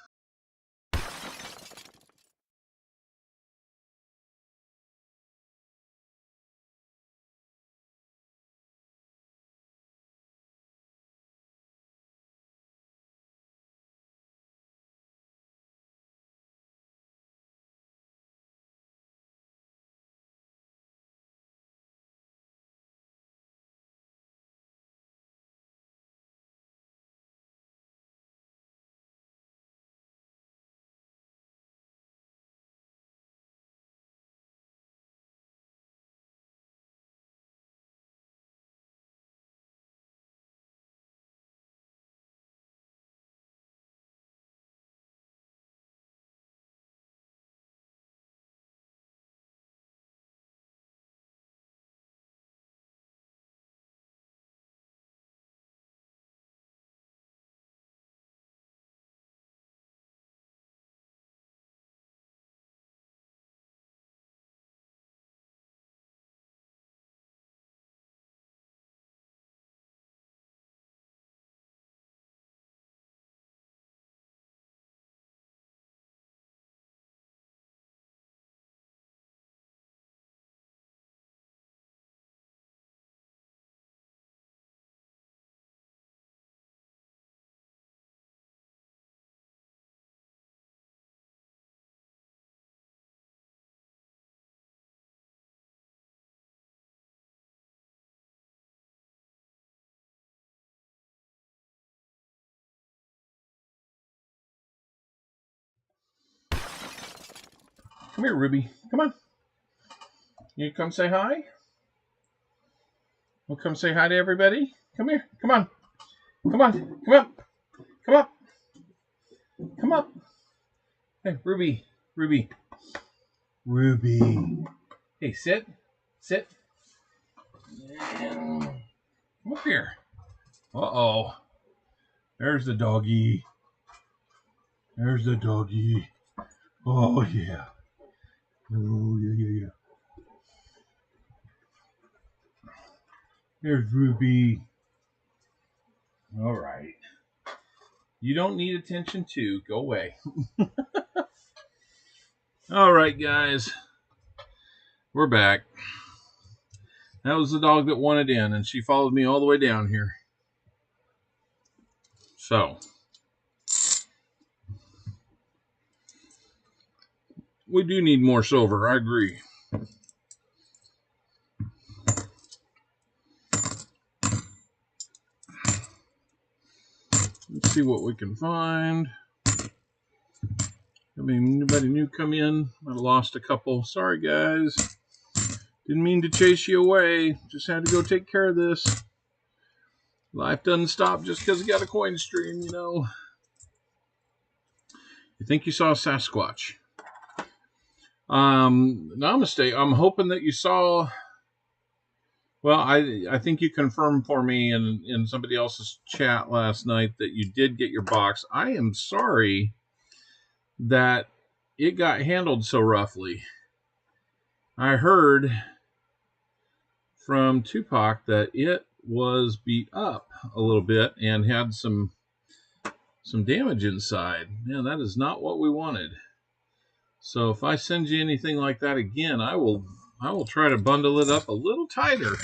[SPEAKER 1] Come here, Ruby. Come on. You come say hi? We'll come say hi to everybody. Come here. Come on. Come on. Come up. Come up. Come up. Hey, Ruby. Ruby. Ruby. Hey, sit. Sit. Come up here. Uh-oh. There's the doggy. There's the doggy. Oh, yeah. Oh, yeah. There's Ruby. All right. You don't need attention too. Go away. All right, guys. We're back. That was the dog that wanted in, and she followed me all the way down here. So, we do need more silver. I agree. Let's see what we can find. I mean, anybody new come in? I lost a couple. Sorry, guys. Didn't mean to chase you away. Just had to go take care of this. Life doesn't stop just because you got a coin stream, you know. You think you saw a Sasquatch. Namaste. I'm hoping that you saw... Well, I think you confirmed for me in somebody else's chat last night that you did get your box. I am sorry that it got handled so roughly. I heard from Tupac that it was beat up a little bit and had some damage inside. Man, that is not what we wanted. So if I send you anything like that again, I will try to bundle it up a little tighter.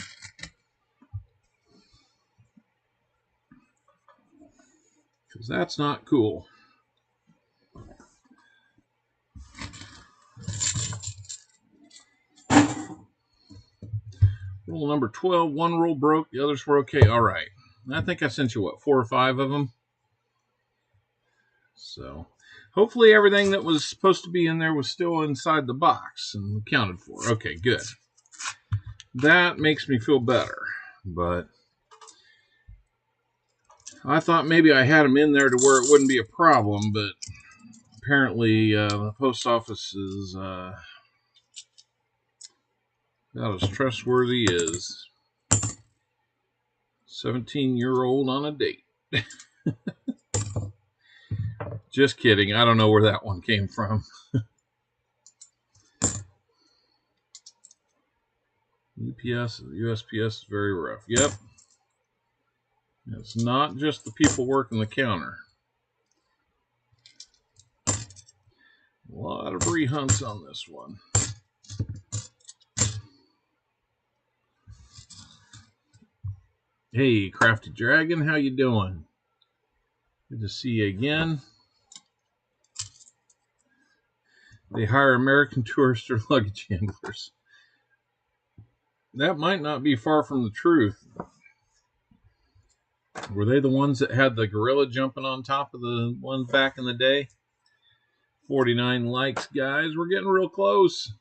[SPEAKER 1] Because that's not cool. Roll number 12. One roll broke. The others were okay. All right. I think I sent you, what, 4 or 5 of them? So, hopefully everything that was supposed to be in there was still inside the box and accounted for. Okay, good. That makes me feel better. But I thought maybe I had them in there to where it wouldn't be a problem, but apparently the post office is not as trustworthy as 17-year-old on a date. Just kidding. I don't know where that one came from. UPS, USPS is very rough. Yep. It's not just the people working the counter. A lot of rehunts on this one. Hey, Crafty Dragon, how you doing? Good to see you again. They hire American tourists or luggage handlers. That might not be far from the truth. Were they the ones that had the gorilla jumping on top of the ones back in the day? 49 likes, guys. We're getting real close.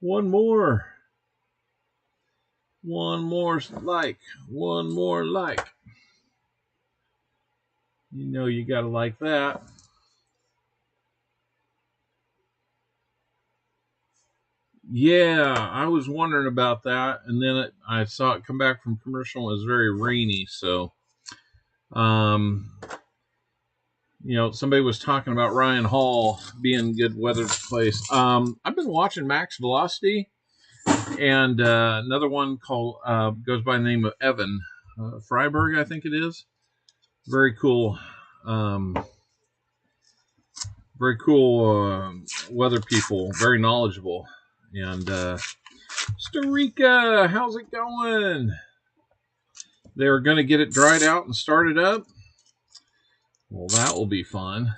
[SPEAKER 1] One more. One more like. One more like. You know you gotta like that. Yeah, I was wondering about that, and then I saw it come back from commercial. It was very rainy, so you know, somebody was talking about Ryan Hall being good weather place. I've been watching Max Velocity, and another one called goes by the name of Evan Freiberg, I think it is. Very cool. Very cool weather people. Very knowledgeable. And Costa Rica, how's it going? They're going to get it dried out and started up. Well, that will be fun.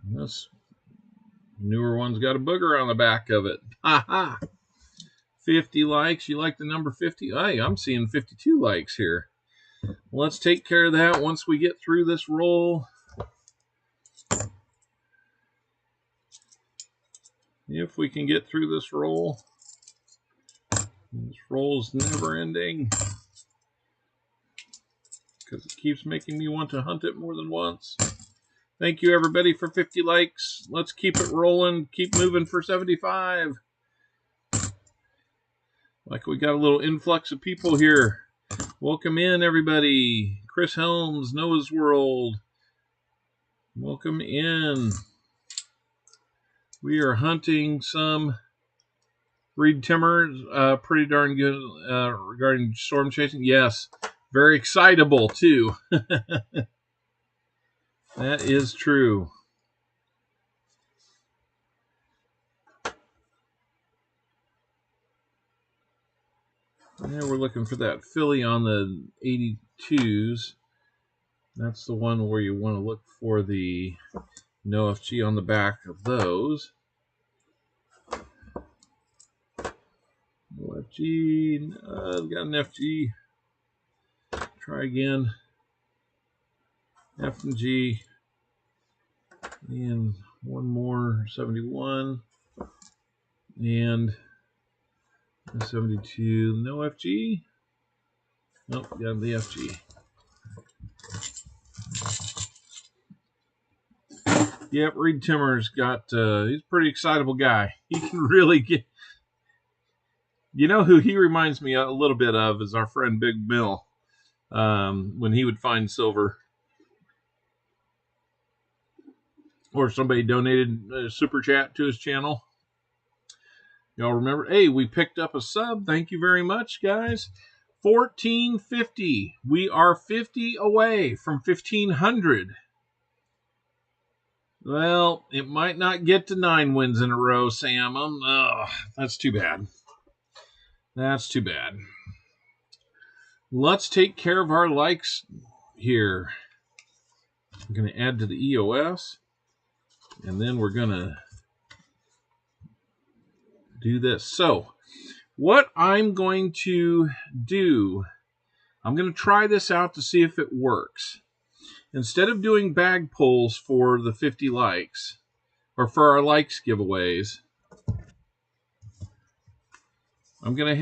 [SPEAKER 1] This newer one's got a booger on the back of it. Ha ha! 50 likes. You like the number 50? Hey, I'm seeing 52 likes here. Let's take care of that once we get through this roll. If we can get through this roll. This roll's never ending because it keeps making me want to hunt it more than once. Thank you, everybody, for 50 likes. Let's keep it rolling. Keep moving for 75. Like we got a little influx of people here. Welcome in, everybody. Chris Helms, Noah's World. Welcome in. We are hunting some Reed Timmer. Pretty darn good regarding storm chasing. Yes, very excitable, too. That is true. Yeah, we're looking for that filly on the 82s. That's the one where you want to look for the no FG on the back of those. No FG. Got an FG. Try again. F and G. And one more 71. And 72. No FG. Nope, got the FG. Yep, Reed Timmer's got, he's a pretty excitable guy. He can really get, you know who he reminds me a little bit of is our friend Big Bill, when he would find silver. Or somebody donated a super chat to his channel. Y'all remember? Hey, we picked up a sub. Thank you very much, guys. 1450. We are 50 away from 1500. Well, it might not get to 9 wins in a row, Sam. That's too bad. That's too bad. Let's take care of our likes here. I'm going to add to the EOS. And then we're going to do this. So, what I'm going to do, I'm going to try this out to see if it works. Instead of doing bag pulls for the 50 likes, or for our likes giveaways, I'm going to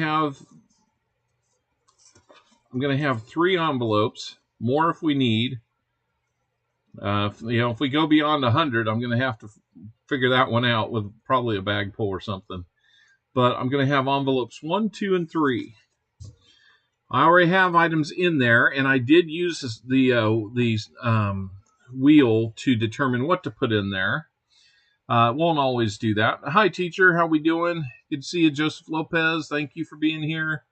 [SPEAKER 1] have 3 envelopes, more if we need. If we go beyond 100, I'm going to have to figure that one out with probably a bag pull or something. But I'm going to have envelopes 1, 2, and 3. I already have items in there, and I did use the wheel to determine what to put in there. Won't always do that. Hi, teacher. How we doing? Good to see you, Joseph Lopez. Thank you for being here.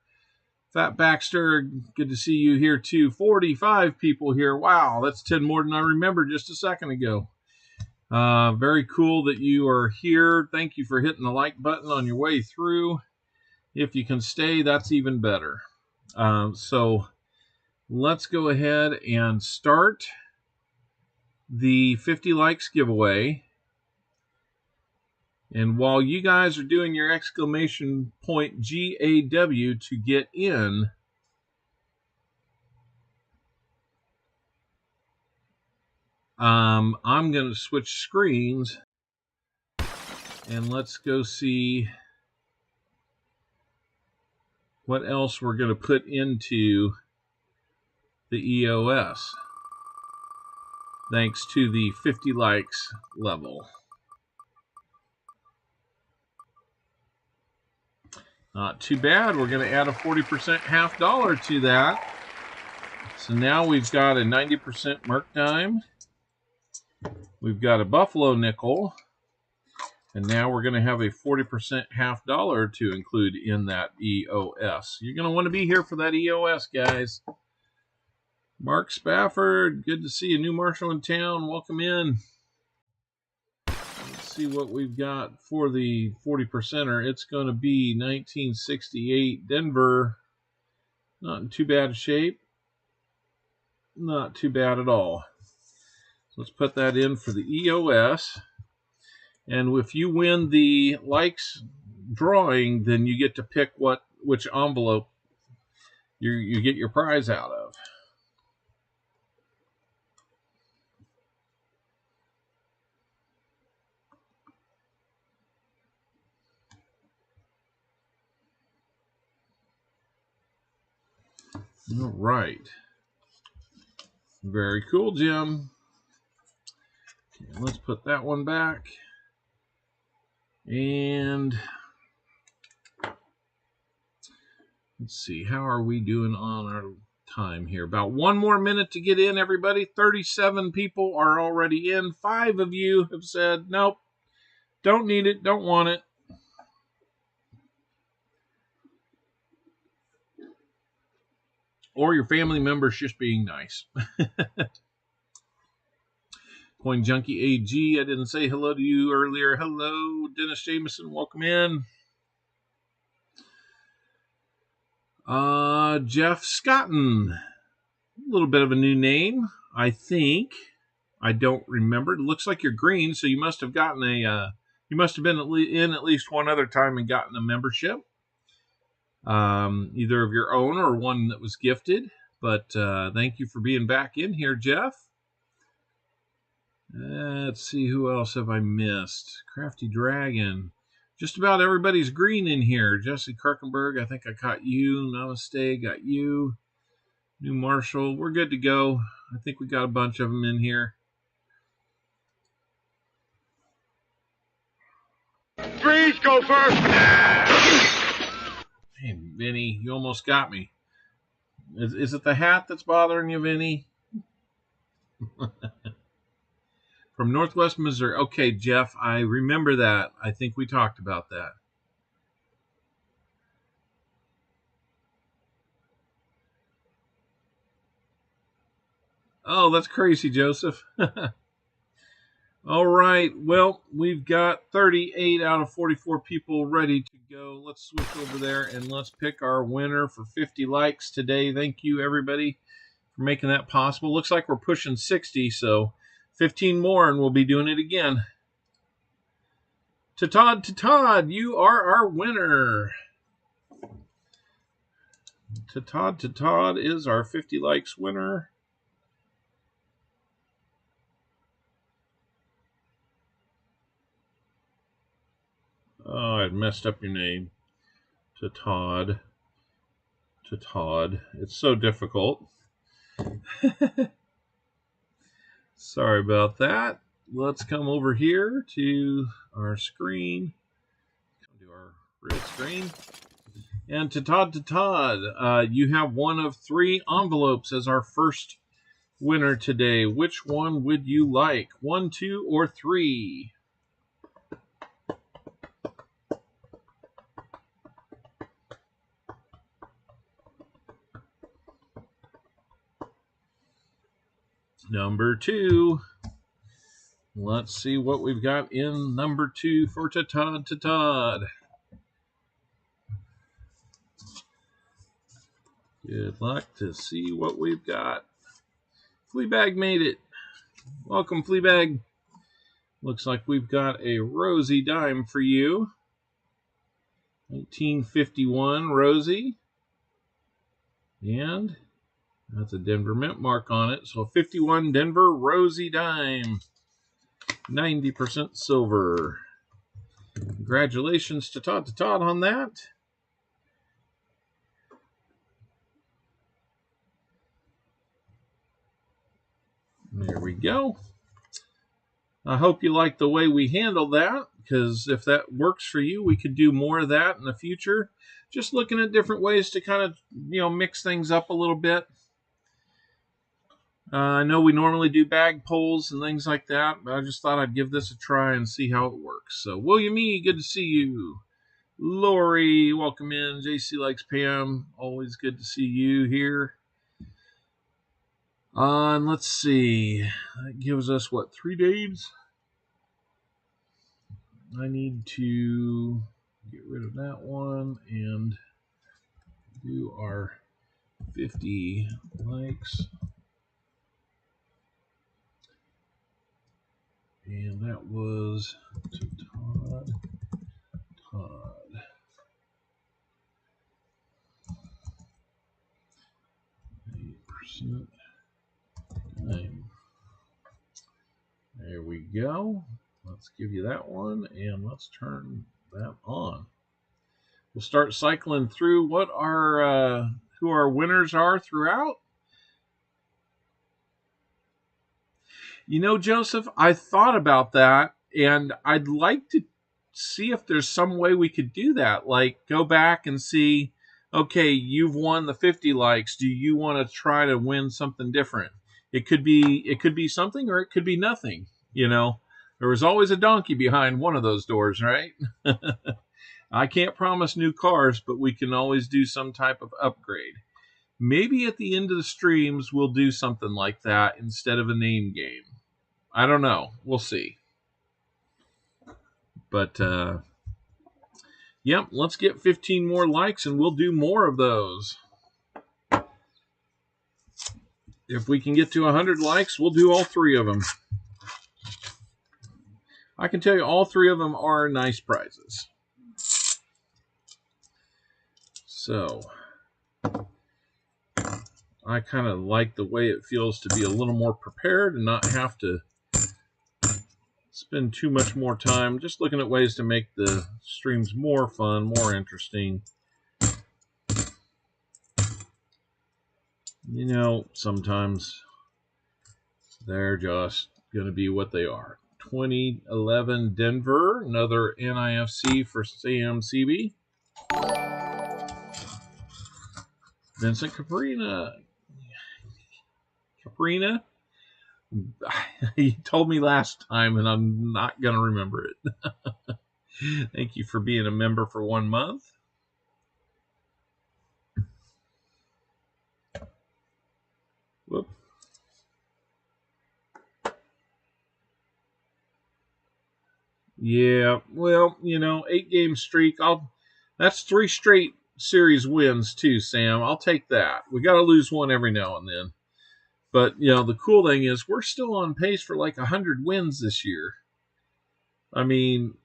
[SPEAKER 1] Fat Baxter, good to see you here, too. 45 people here. Wow, that's 10 more than I remembered just a second ago. Very cool that you are here. Thank you for hitting the like button on your way through. If you can stay, that's even better. So let's go ahead and start the 50 likes giveaway. And while you guys are doing your exclamation point GAW to get in, I'm going to switch screens and let's go see what else we're going to put into the EOS, thanks to the 50 likes level. Not too bad. We're going to add a 40% half dollar to that. So now we've got a 90% Merc dime. We've got a Buffalo nickel. And now we're going to have a 40% half dollar to include in that EOS. You're going to want to be here for that EOS, guys. Mark Spafford, good to see a new marshal in town. Welcome in. Let's see what we've got for the 40%er. It's going to be 1968 Denver. Not in too bad shape. Not too bad at all. So let's put that in for the EOS. And if you win the likes drawing, then you get to pick which envelope you get your prize out of. All right. Very cool, Jim. Okay, let's put that one back. And let's see, how are we doing on our time here? About 1 more minute to get in, everybody. 37 people are already in. 5 of you have said, nope, don't need it, don't want it. Or your family members just being nice. Coin Junkie AG, I didn't say hello to you earlier. Hello, Dennis Jameson, welcome in. Jeff Scotton, a little bit of a new name, I think. I don't remember. It looks like you're green, so you must have gotten you must have been in at least one other time and gotten a membership, either of your own or one that was gifted. But thank you for being back in here, Jeff. Let's see, who else have I missed? Crafty Dragon. Just about everybody's green in here. Jesse Kirkenberg, I think I caught you. Namaste, got you. New Marshall, we're good to go. I think we got a bunch of them in here.
[SPEAKER 2] Freeze, Gopher!
[SPEAKER 1] Hey, Vinny, you almost got me. Is it the hat that's bothering you, Vinny? From Northwest Missouri. Okay, Jeff, I remember that. I think we talked about that. Oh, that's crazy, Joseph. All right. Well, we've got 38 out of 44 people ready to go. Let's switch over there and let's pick our winner for 50 likes today. Thank you, everybody, for making that possible. Looks like we're pushing 60, so 15 more and we'll be doing it again. To Todd, you are our winner. To Todd is our 50 likes winner. Oh, I messed up your name. To Todd. It's so difficult. Sorry about that. Let's come over here to our screen. Come to our red screen. And to Todd, you have one of 3 envelopes as our first winner today. Which one would you like? 1, 2, or 3? Number 2. Let's see what we've got in number 2 for to Todd. Good luck to see what we've got. Fleabag made it. Welcome, Fleabag. Looks like we've got a Rosie dime for you. 1951 Rosie. And that's a Denver Mint mark on it. So 51 Denver Rosie dime. 90% silver. Congratulations to Todd on that. There we go. I hope you like the way we handled that, because if that works for you, we could do more of that in the future. Just looking at different ways to kind of, mix things up a little bit. I know we normally do bag pulls and things like that, but I just thought I'd give this a try and see how it works. So, William E., good to see you. Lori, welcome in. JC likes Pam. Always good to see you here. And let's see. That gives us, 3 days? I need to get rid of that one and do our 50 likes. And that was to Todd. 8%. There we go. Let's give you that one, and let's turn that on. We'll start cycling through what our who our winners are throughout? You know, Joseph, I thought about that, and I'd like to see if there's some way we could do that. Like, go back and see, okay, you've won the 50 likes. Do you want to try to win something different? It could be something, or it could be nothing. You know, there was always a donkey behind one of those doors, right? I can't promise new cars, but we can always do some type of upgrade. Maybe at the end of the streams, we'll do something like that instead of a name game. I don't know. We'll see. But, yep, let's get 15 more likes and we'll do more of those. If we can get to 100 likes, we'll do all 3 of them. I can tell you all 3 of them are nice prizes. So, I kind of like the way it feels to be a little more prepared and not have to spend too much more time just looking at ways to make the streams more fun, more interesting. You know, sometimes they're just going to be what they are. 2011 Denver, another NIFC for CMCB. Vincent Caprina. You told me last time, and I'm not going to remember it. Thank you for being a member for 1 month. Whoop. Yeah, well, you know, 8-game streak. That's 3 straight series wins too, Sam. I'll take that. We got to lose one every now and then. But, you know, the cool thing is we're still on pace for like 100 wins this year. I mean,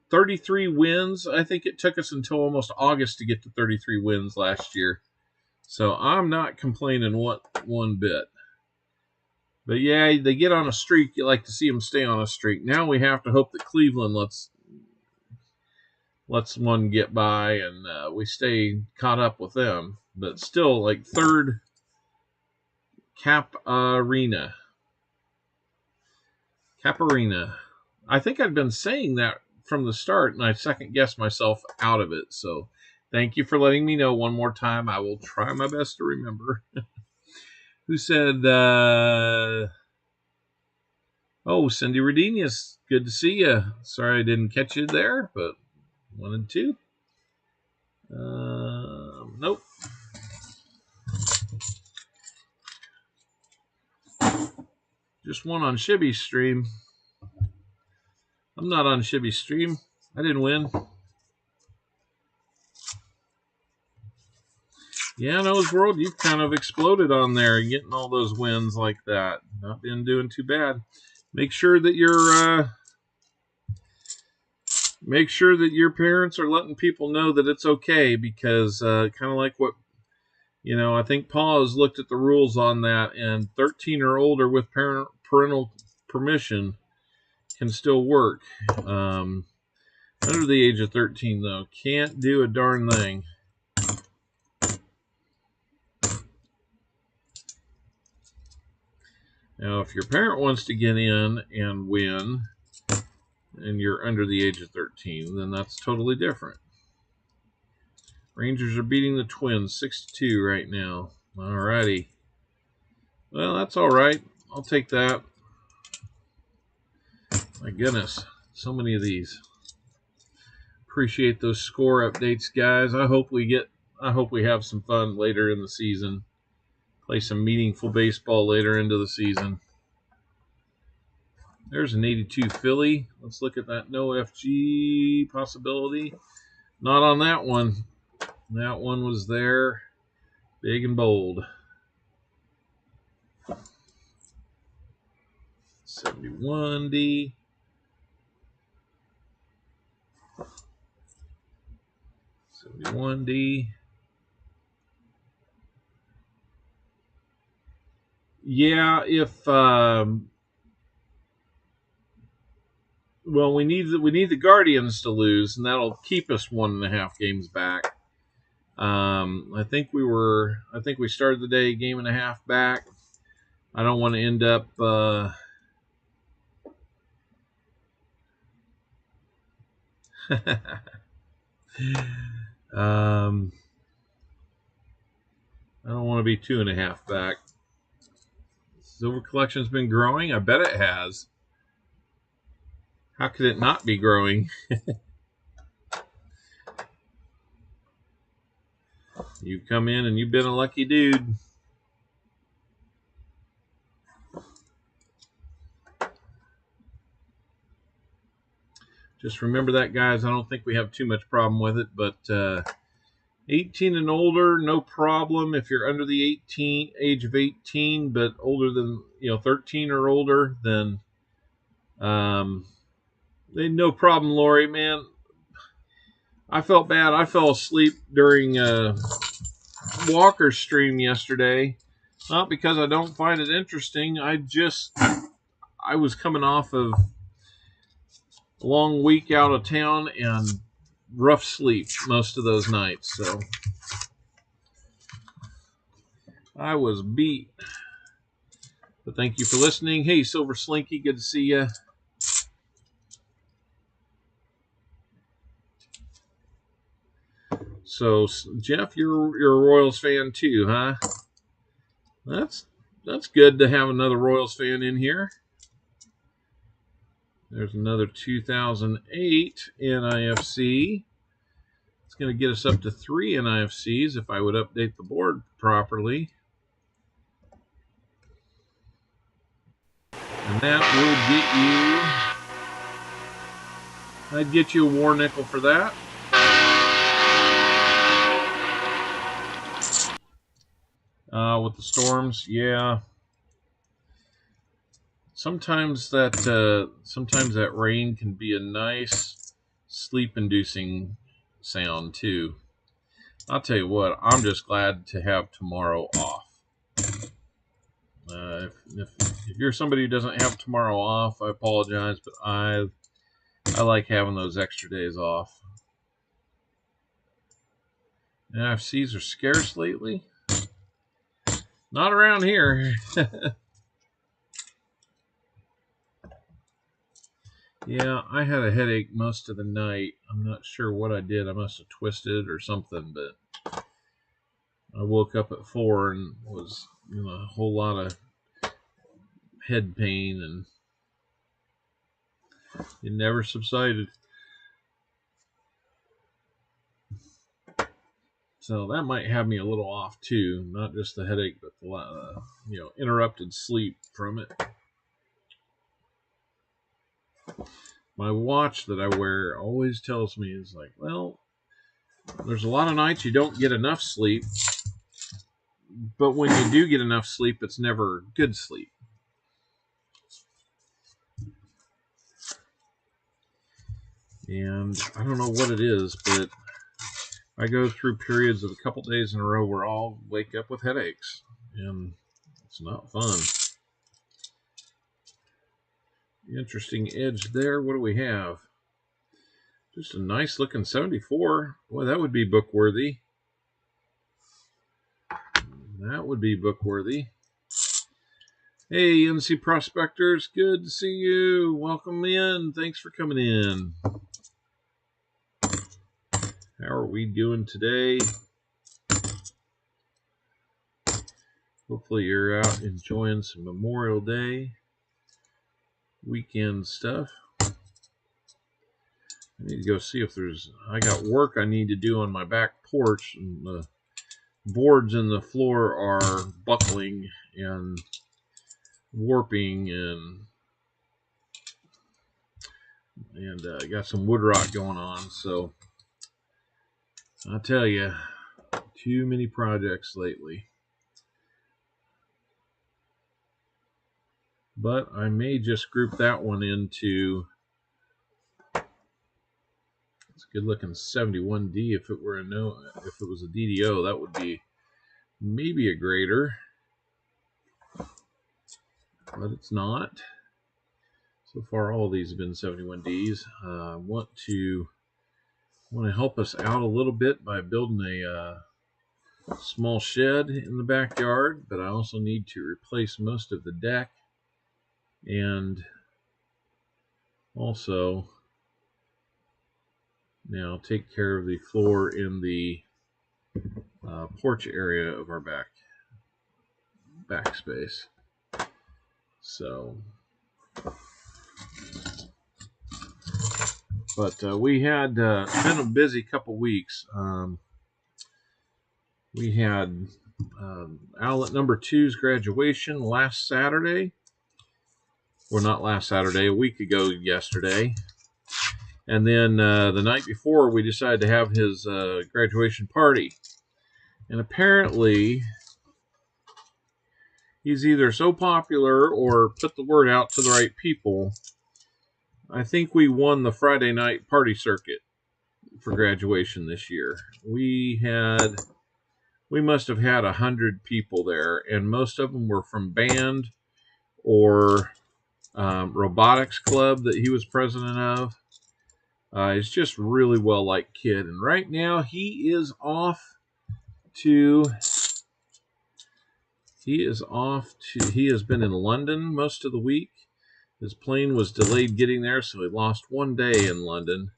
[SPEAKER 1] 33 wins. I think it took us until almost August to get to 33 wins last year. So I'm not complaining one bit. But yeah, they get on a streak. You like to see them stay on a streak. Now we have to hope that Cleveland lets one get by and we stay caught up with them. But still, like 3rd Cap Arena. I think I'd been saying that from the start, and I second-guessed myself out of it. So thank you for letting me know one more time. I will try my best to remember. Who said, oh, Cindy Redenius, good to see you. Sorry I didn't catch you there, but wanted to. Nope. Just one on Shibby's stream. I'm not on Shibby's stream. I didn't win. Yeah, Noah's World, you've kind of exploded on there, getting all those wins like that. Not been doing too bad. Make sure that your parents are letting people know that it's okay, because kind of like what, you know, I think Paul has looked at the rules on that, and 13 or older with parental permission can still work. Under the age of 13, though, can't do a darn thing. Now, if your parent wants to get in and win, and you're under the age of 13, then that's totally different. Rangers are beating the Twins 6-2 right now. Alrighty. Well, that's all right. I'll take that. My goodness, so many of these. Appreciate those score updates, guys. I hope we have some fun later in the season. Play some meaningful baseball later into the season. There's an 82 Philly. Let's look at that no FG possibility. Not on that one. That one was there, big and bold. 71D. Yeah, if well, we need the Guardians to lose, and that'll keep us 1.5 games back. I think we started the day game and a half back. I don't want to end up I don't want to be 2.5 back. Silver collection's been growing. I bet it has. How could it not be growing? You've come in and you've been a lucky dude. Just remember that, guys. I don't think we have too much problem with it, but 18 and older, no problem. If you're under the age of 18, but older than 13 or older, then no problem, Lori. Man, I felt bad. I fell asleep during Walker's stream yesterday. Not because I don't find it interesting. I was coming off of a long week out of town and rough sleep most of those nights, so I was beat. But thank you for listening. Hey, Silver Slinky, good to see you. So, Jeff, you're a Royals fan too, huh? That's good to have another Royals fan in here. There's another 2008 NIFC. It's going to get us up to 3 NIFCs if I would update the board properly. And that will I'd get you a war nickel for that. With the storms, yeah. Sometimes that rain can be a nice sleep-inducing sound too. I'll tell you what, I'm just glad to have tomorrow off. If you're somebody who doesn't have tomorrow off, I apologize, but I like having those extra days off. NFCs are scarce lately. Not around here. Yeah, I had a headache most of the night. I'm not sure what I did. I must have twisted or something, but I woke up at 4 and was a whole lot of head pain, and it never subsided. So that might have me a little off too, not just the headache, but the interrupted sleep from it. My watch that I wear always tells me, is like, well, there's a lot of nights you don't get enough sleep, but when you do get enough sleep, it's never good sleep. And I don't know what it is, but I go through periods of a couple days in a row where I'll wake up with headaches, and it's not fun. Interesting edge there. What do we have? Just a nice looking 74. Boy, that would be book worthy. That would be book worthy. Hey, NC Prospectors, good to see you. Welcome in. Thanks for coming in. How are we doing today? Hopefully you're out enjoying some Memorial Day weekend stuff. I need to go see if I got work I need to do on my back porch, and the boards in the floor are buckling and warping, and got some wood rot going on. So I tell you, too many projects lately. But I may just group that one into, it's a good looking 71D. If it was a DDO, that would be maybe a grader, but it's not. So far, all of these have been 71Ds. I want to help us out a little bit by building a small shed in the backyard, but I also need to replace most of the deck and also now take care of the floor in the porch area of our backspace. So, but we had been a busy couple weeks. We had Outlet number 2's graduation last Saturday. Well, not last Saturday, a week ago yesterday. And then the night before, we decided to have his graduation party. And apparently, he's either so popular or put the word out to the right people. I think we won the Friday night party circuit for graduation this year. We must have had 100 people there, and most of them were from band or robotics club that he was president of. He's just really well-liked kid, and right now he is off to. He has been in London most of the week. His plane was delayed getting there, so he lost one day in London.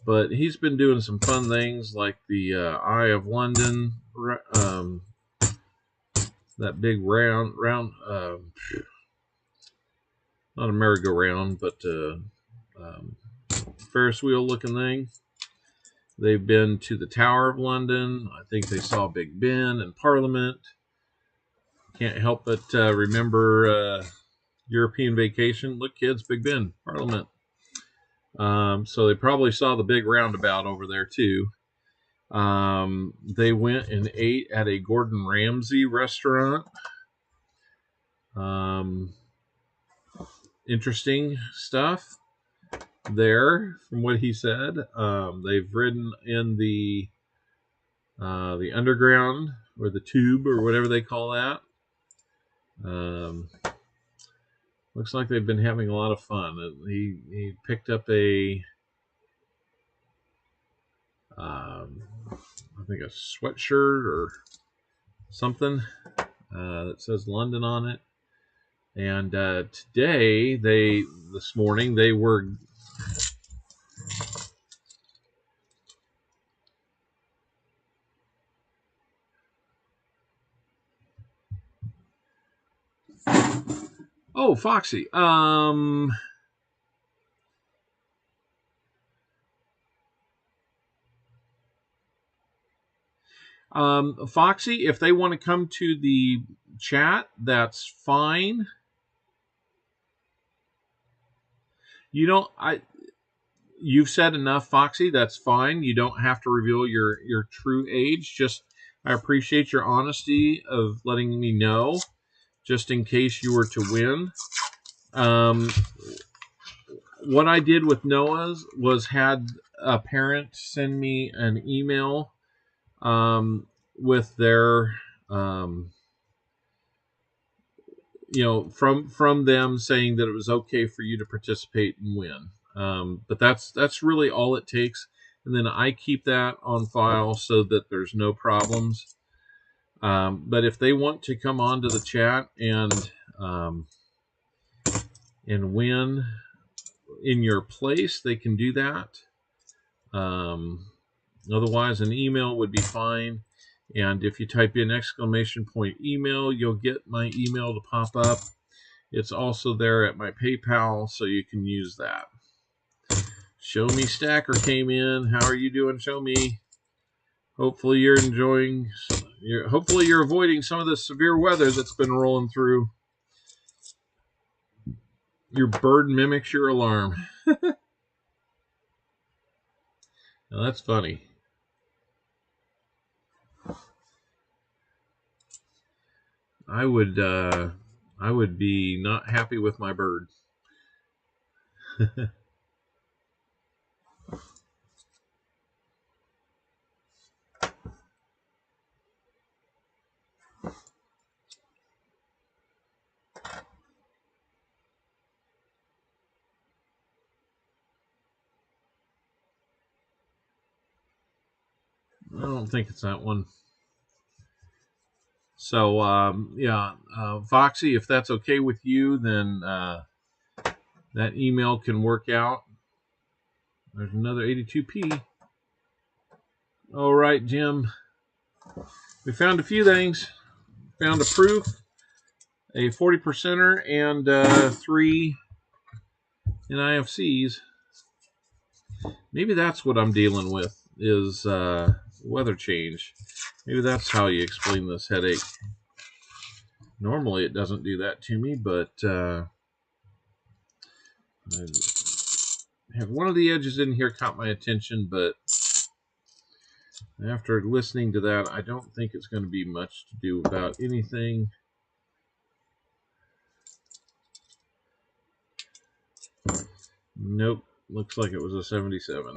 [SPEAKER 1] But he's been doing some fun things like the Eye of London, that big round, not a merry-go-round, but Ferris wheel looking thing. They've been to the Tower of London. I think they saw Big Ben and Parliament. Can't help but remember European vacation. Look, kids, Big Ben, Parliament. So they probably saw the big roundabout over there too. They went and ate at a Gordon Ramsay restaurant. Interesting stuff there from what he said. They've ridden in the underground or the tube or whatever they call that. Looks like they've been having a lot of fun. He picked up I think a sweatshirt or something that says London on it. And this morning, they were oh, Foxy. Foxy, if they want to come to the chat, that's fine. You've said enough, Foxy. That's fine. You don't have to reveal your true age. I appreciate your honesty of letting me know, just in case you were to win. What I did with Noah's was had a parent send me an email with their from them saying that it was okay for you to participate and win. But that's really all it takes, and then I keep that on file so that there's no problems. But if they want to come onto the chat and win in your place, they can do that. Otherwise, an email would be fine. And if you type in ! email, you'll get my email to pop up. It's also there at my PayPal, so you can use that. Show Me Stacker came in. How are you doing, Show Me? Hopefully you're enjoying. Hopefully you're avoiding some of the severe weather that's been rolling through. Your bird mimics your alarm. Now that's funny. I would be not happy with my bird. I don't think it's that one. So, yeah, Foxy, if that's okay with you, then that email can work out. There's another 82p. All right, Jim. We found a few things. Found a proof, a 40%er, and 3 NIFCs. Maybe that's what I'm dealing with, is weather change. Maybe that's how you explain this headache. Normally it doesn't do that to me, but I have one of the edges in here caught my attention, but after listening to that, I don't think it's going to be much to do about anything. Nope, looks like it was a 77.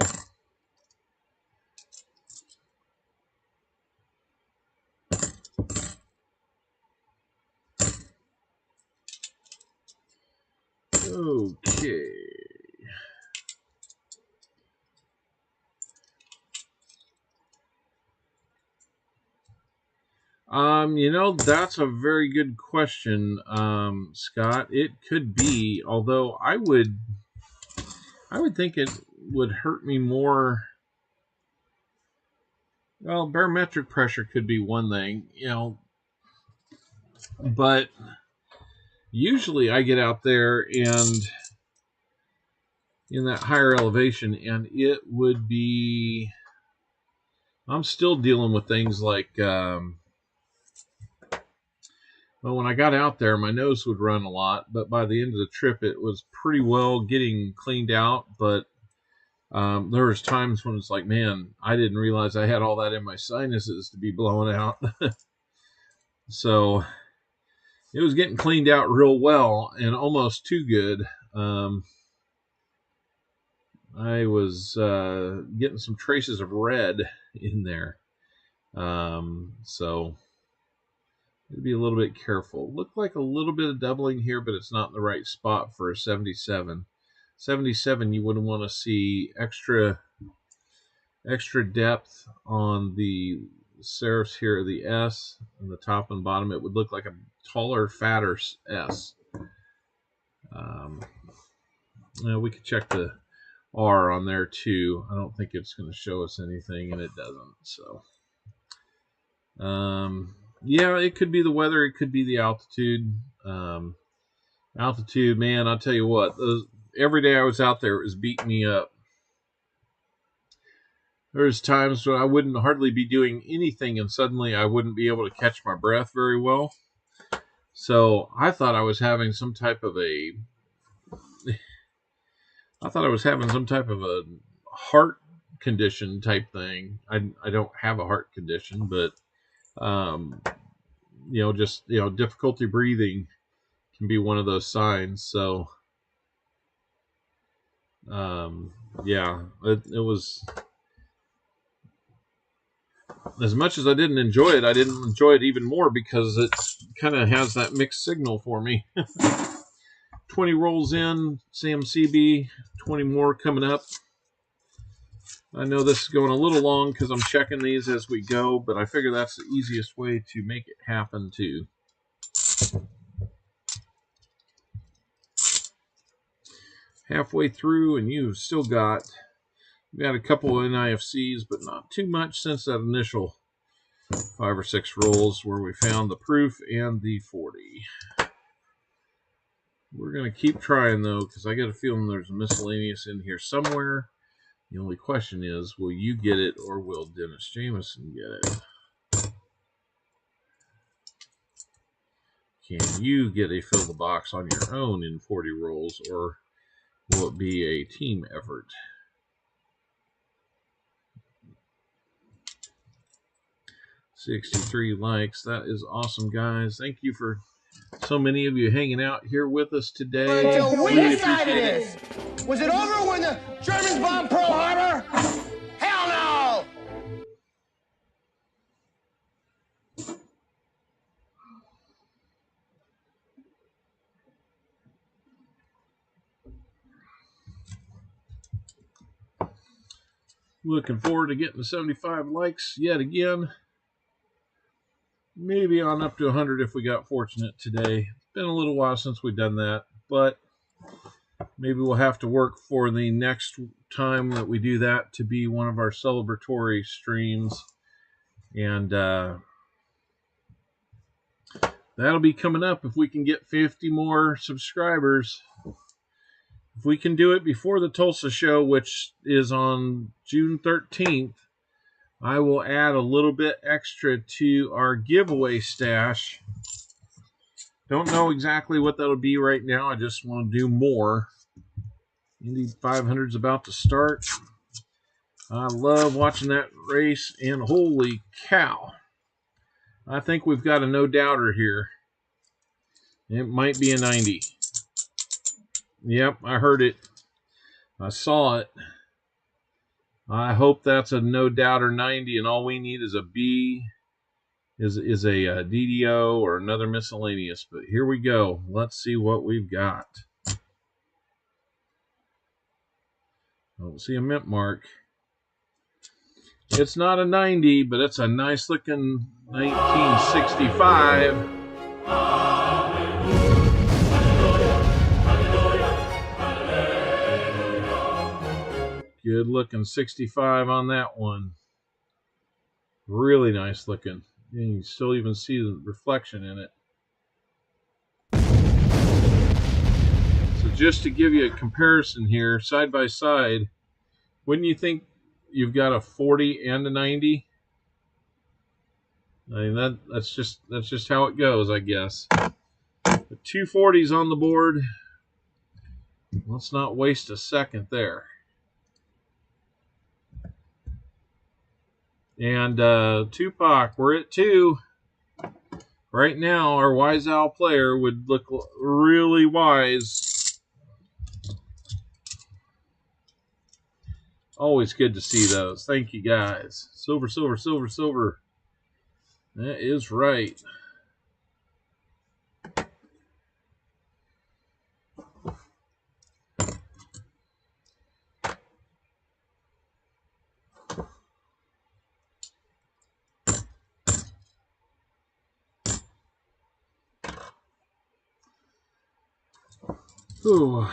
[SPEAKER 1] Okay. That's a very good question, Scott. It could be, although I would think it would hurt me more. Well, barometric pressure could be one thing, but usually I get out there and in that higher elevation, and it would be. I'm still dealing with things like. Well, when I got out there, my nose would run a lot, but by the end of the trip, it was pretty well getting cleaned out. But there was times when it's like, man, I didn't realize I had all that in my sinuses to be blowing out. So it was getting cleaned out real well and almost too good. I was getting some traces of red in there. So be a little bit careful. Looked like a little bit of doubling here, but it's not in the right spot for a 77. 77, you wouldn't want to see extra depth on the serifs here, the S on the top and bottom. It would look like a taller, fatter S. We could check the R on there too. I don't think it's going to show us anything, and it doesn't. So, yeah, it could be the weather. It could be the altitude. Altitude, man, I'll tell you what. Every day I was out there, it was beating me up. There's times when I wouldn't hardly be doing anything, and suddenly I wouldn't be able to catch my breath very well. So I thought I was having some type of a heart condition type thing. I don't have a heart condition, but difficulty breathing can be one of those signs. So yeah, it was, as much as I didn't enjoy it, I didn't enjoy it even more because it kind of has that mixed signal for me. 20 rolls in, CMCB, 20 more coming up. I know this is going a little long because I'm checking these as we go, but I figure that's the easiest way to make it happen too. Halfway through, and you've still got a couple of NIFCs, but not too much since that initial 5 or 6 rolls where we found the proof and the 40. We're going to keep trying, though, because I got a feeling there's a miscellaneous in here somewhere. The only question is, will you get it or will Dennis Jameson get it? Can you get a fill the box on your own in 40 rolls, or will it be a team effort? $63 likes. That is awesome, guys. Thank you for so many of you hanging out here with us today.
[SPEAKER 4] Until we decided this. Was it over when the Germans bombed Pearl Harbor? Hell no!
[SPEAKER 1] Looking forward to getting the 75 likes yet again. maybe on up to 100 if we got fortunate today. It's been a little while since we've done that, but maybe we'll have to work for the next time that we do that to be one of our celebratory streams. And that'll be coming up if we can get 50 more subscribers. If we can do it before the Tulsa show, which is on June 13th, I will add a little bit extra to our giveaway stash. Don't know exactly what that'll be right now. I just want to do more. Indy 500 is about to start. I love watching that race, and holy cow. I think we've got a no-doubter here. It might be a 90. Yep, I heard it. I saw it. I hope that's a no-doubter 90, and all we need is a B, is a DDO or another miscellaneous. But here we go. Let's see what we've got. I don't see a mint mark. It's not a 90, but it's a nice-looking 1965. Good looking 65 on that one. Really nice looking. You can still even see the reflection in it. So just to give you a comparison here, side by side, wouldn't you think you've got a 40 and a 90? I mean, that's just how it goes, I guess. The 240s on the board. Let's not waste a second there. And Tupac, we're at 2. Right now, our Wise Owl player would look really wise. Always good to see those. Thank you, guys. Silver, silver, silver, silver. That is right. Ooh,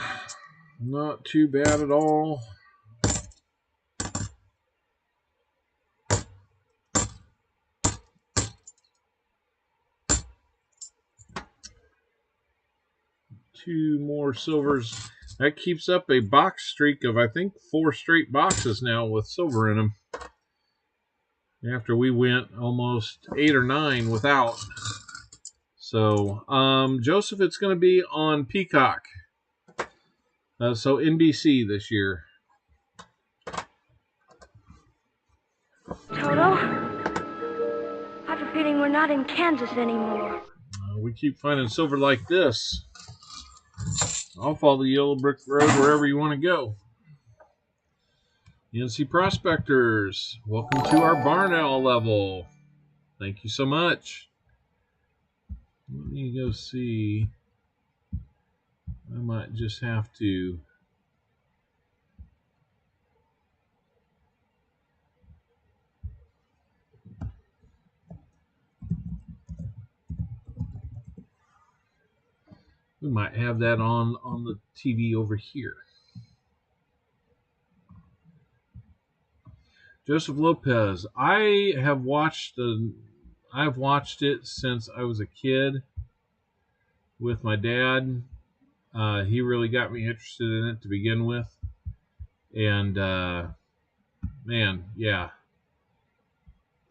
[SPEAKER 1] not too bad at all. Two more silvers. That keeps up a box streak of, I think, 4 straight boxes now with silver in them. After we went almost 8 or 9 without. So, Joseph, it's going to be on Peacock. So NBC this year.
[SPEAKER 5] Toto, I have a feeling we're not in Kansas anymore.
[SPEAKER 1] We keep finding silver like this. I'll follow the yellow brick road wherever you want to go. NC Prospectors, welcome to our barn owl level. Thank you so much. Let me go see. I might just have to. We might have that on the TV over here. Joseph Lopez. I've watched it since I was a kid with my dad. He really got me interested in it to begin with. And, man, yeah.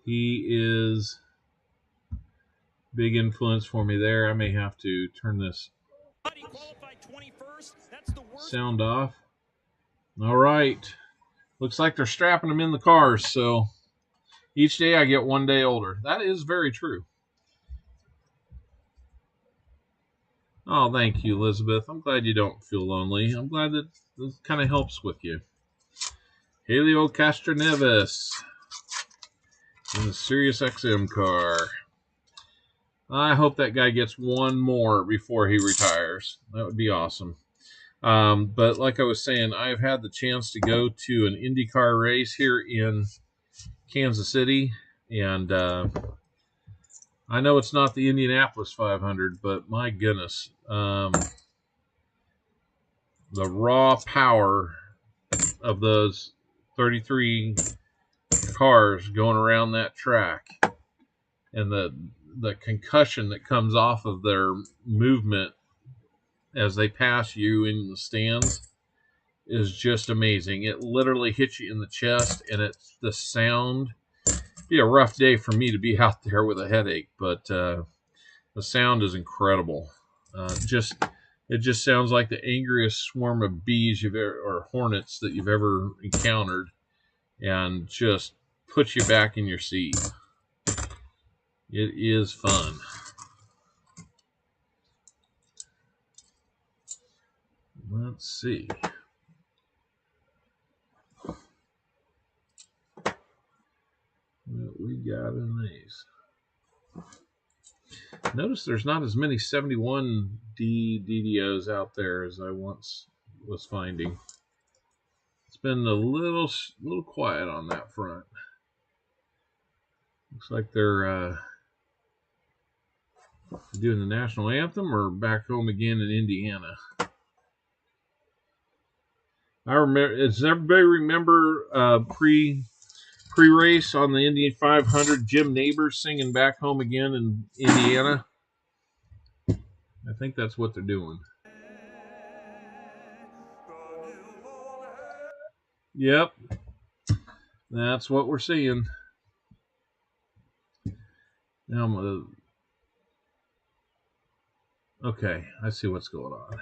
[SPEAKER 1] He is big influence for me there. I may have to turn this sound off. All right. Looks like they're strapping them in the cars, so each day I get 1 day older. That is very true. Oh, thank you, Elizabeth. I'm glad you don't feel lonely. I'm glad that this kind of helps with you. Helio Castroneves in the Sirius XM car. I hope that guy gets one more before he retires. That would be awesome. But like I was saying, I've had the chance to go to an IndyCar race here in Kansas City, and I know it's not the Indianapolis 500, but my goodness, the raw power of those 33 cars going around that track, and the concussion that comes off of their movement as they pass you in the stands is just amazing. It literally hits you in the chest, and it's the sound. It'd be a rough day for me to be out there with a headache, but the sound is incredible. It just sounds like the angriest swarm of bees or hornets that you've ever encountered, and just puts you back in your seat. It is fun. Let's see. What we got in these. Notice there's not as many 71D DDOs out there as I once was finding. It's been a little quiet on that front. Looks like they're doing the national anthem or back home again in Indiana. I remember. Does everybody remember pre-race on the Indy 500? Jim Neighbors singing "Back Home Again" in Indiana. I think that's what they're doing. Yep, that's what we're seeing. Now I'm gonna. Okay, I see what's going on.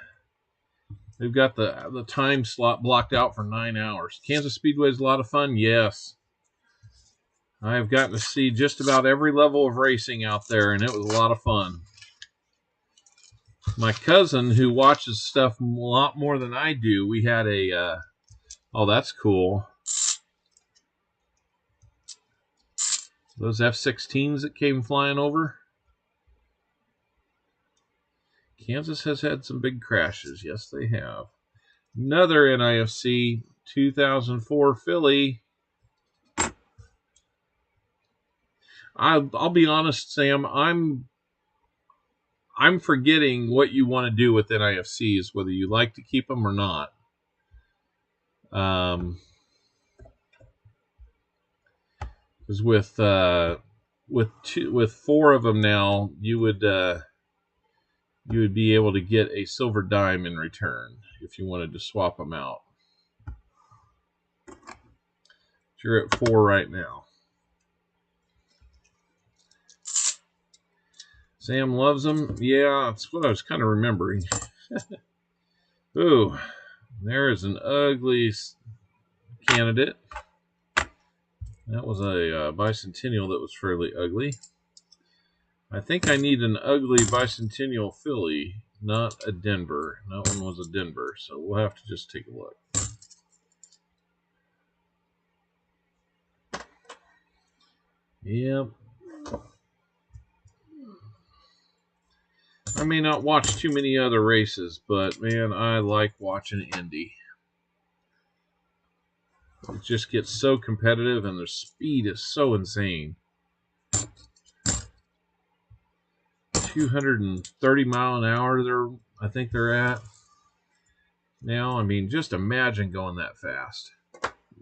[SPEAKER 1] They've got the time slot blocked out for 9 hours. Kansas Speedway is a lot of fun. Yes. I have gotten to see just about every level of racing out there, and it was a lot of fun. My cousin, who watches stuff a lot more than I do, we had a... oh, that's cool. Those F-16s that came flying over. Kansas has had some big crashes. Yes, they have. Another NIFC 2004 Philly. I'll be honest, Sam. I'm forgetting what you want to do with NIFCs, whether you like to keep them or not. Because with 4 of them now, you would be able to get a silver dime in return if you wanted to swap them out. You're at 4 right now. Sam loves them. Yeah, that's what I was kind of remembering. Ooh, there is an ugly candidate. That was a bicentennial that was fairly ugly. I think I need an ugly bicentennial Philly, not a Denver. That one was a Denver, so we'll have to just take a look. Yep. I may not watch too many other races, but man, I like watching Indy. It just gets so competitive, and the speed is so insane. 230 mile an hour, I think they're at now. I mean, just imagine going that fast,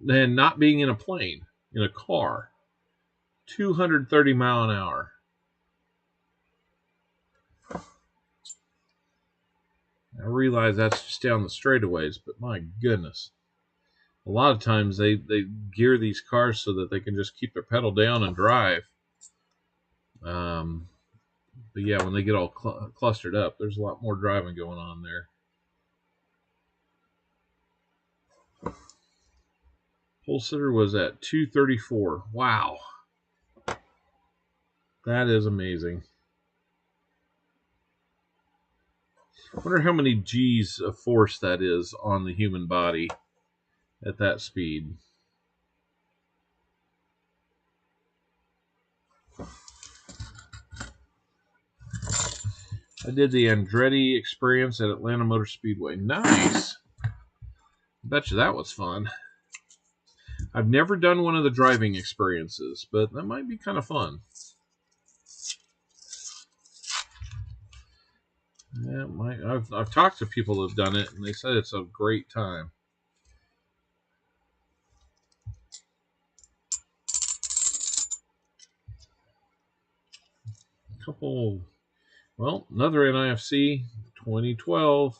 [SPEAKER 1] and not being in a plane, in a car. 230 mile an hour. I realize that's just down the straightaways, but my goodness. A lot of times they gear these cars so that they can just keep their pedal down and drive. But yeah, when they get all clustered up, there's a lot more driving going on there. Pole sitter was at 234. Wow. That is amazing. I wonder how many G's of force that is on the human body at that speed. I did the Andretti experience at Atlanta Motor Speedway. Nice. I bet you that was fun. I've never done one of the driving experiences, but that might be kind of fun. Yeah, I've talked to people who've done it, and they said it's a great time. Couple, well, another NIFC 2012.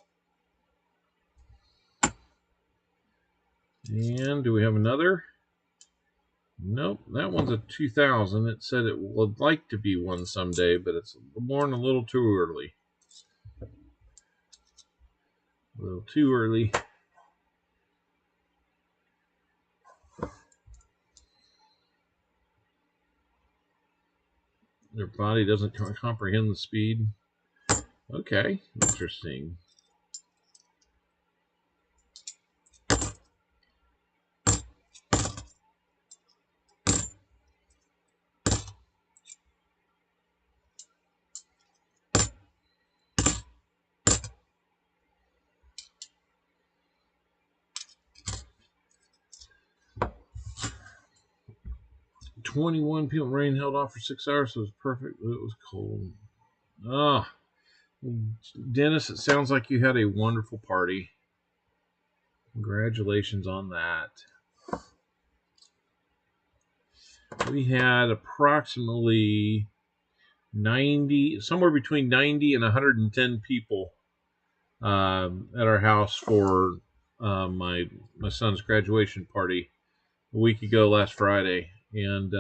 [SPEAKER 1] And do we have another? Nope, that one's a 2000. It said it would like to be one someday, but it's born a little too early. A little too early. Their body doesn't comprehend the speed. Okay, interesting. "21 people. Rain held off for 6 hours, so it was perfect. It was cold." Ah, Dennis, it sounds like you had a wonderful party. Congratulations on that. We had approximately 90, somewhere between 90 and 110 people at our house for my son's graduation party a week ago last Friday. And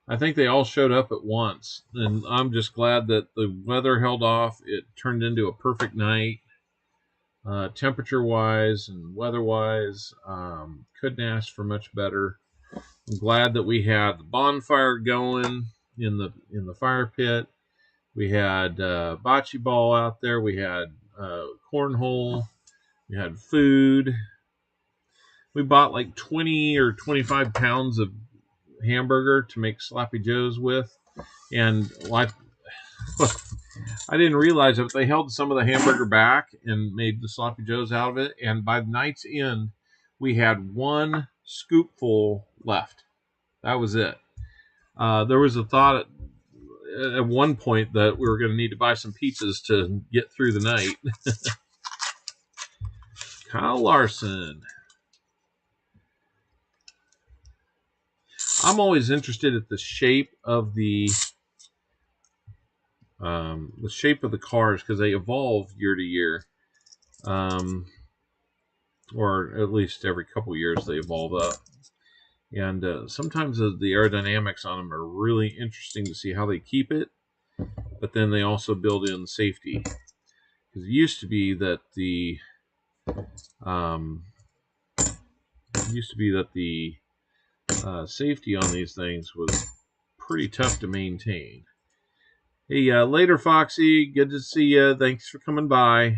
[SPEAKER 1] I think they all showed up at once. And I'm just glad that the weather held off. It turned into a perfect night. Temperature-wise and weather-wise, couldn't ask for much better. I'm glad that we had the bonfire going in the fire pit. We had bocce ball out there. We had cornhole. We had food. We bought like 20 or 25 pounds of hamburger to make sloppy joes with, and I didn't realize it. They held some of the hamburger back and made the sloppy joes out of it. And by the night's end, we had one scoopful left. That was it. There was a thought at one point that we were going to need to buy some pizzas to get through the night. Kyle Larson. I'm always interested at the shape of the cars because they evolve year to year, or at least every couple years they evolve up. And sometimes the aerodynamics on them are really interesting to see how they keep it, but then they also build in safety. Because it used to be that the safety on these things was pretty tough to maintain. Hey, later, Foxy. Good to see you. Thanks for coming by.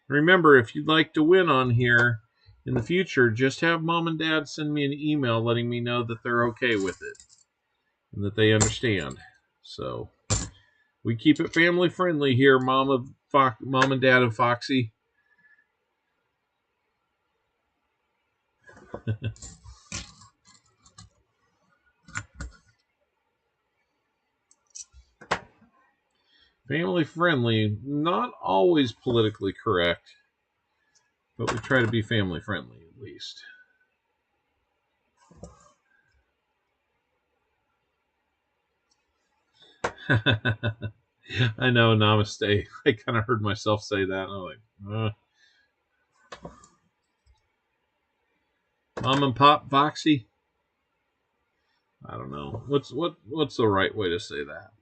[SPEAKER 1] Remember, if you'd like to win on here in the future, just have Mom and Dad send me an email letting me know that they're okay with it and that they understand. So we keep it family friendly here, Mom and Dad and Foxy. Family friendly, not always politically correct, but we try to be family friendly at least. I know, namaste. I kind of heard myself say that. I'm like, Mom and Pop Foxy? I don't know. What's the right way to say that?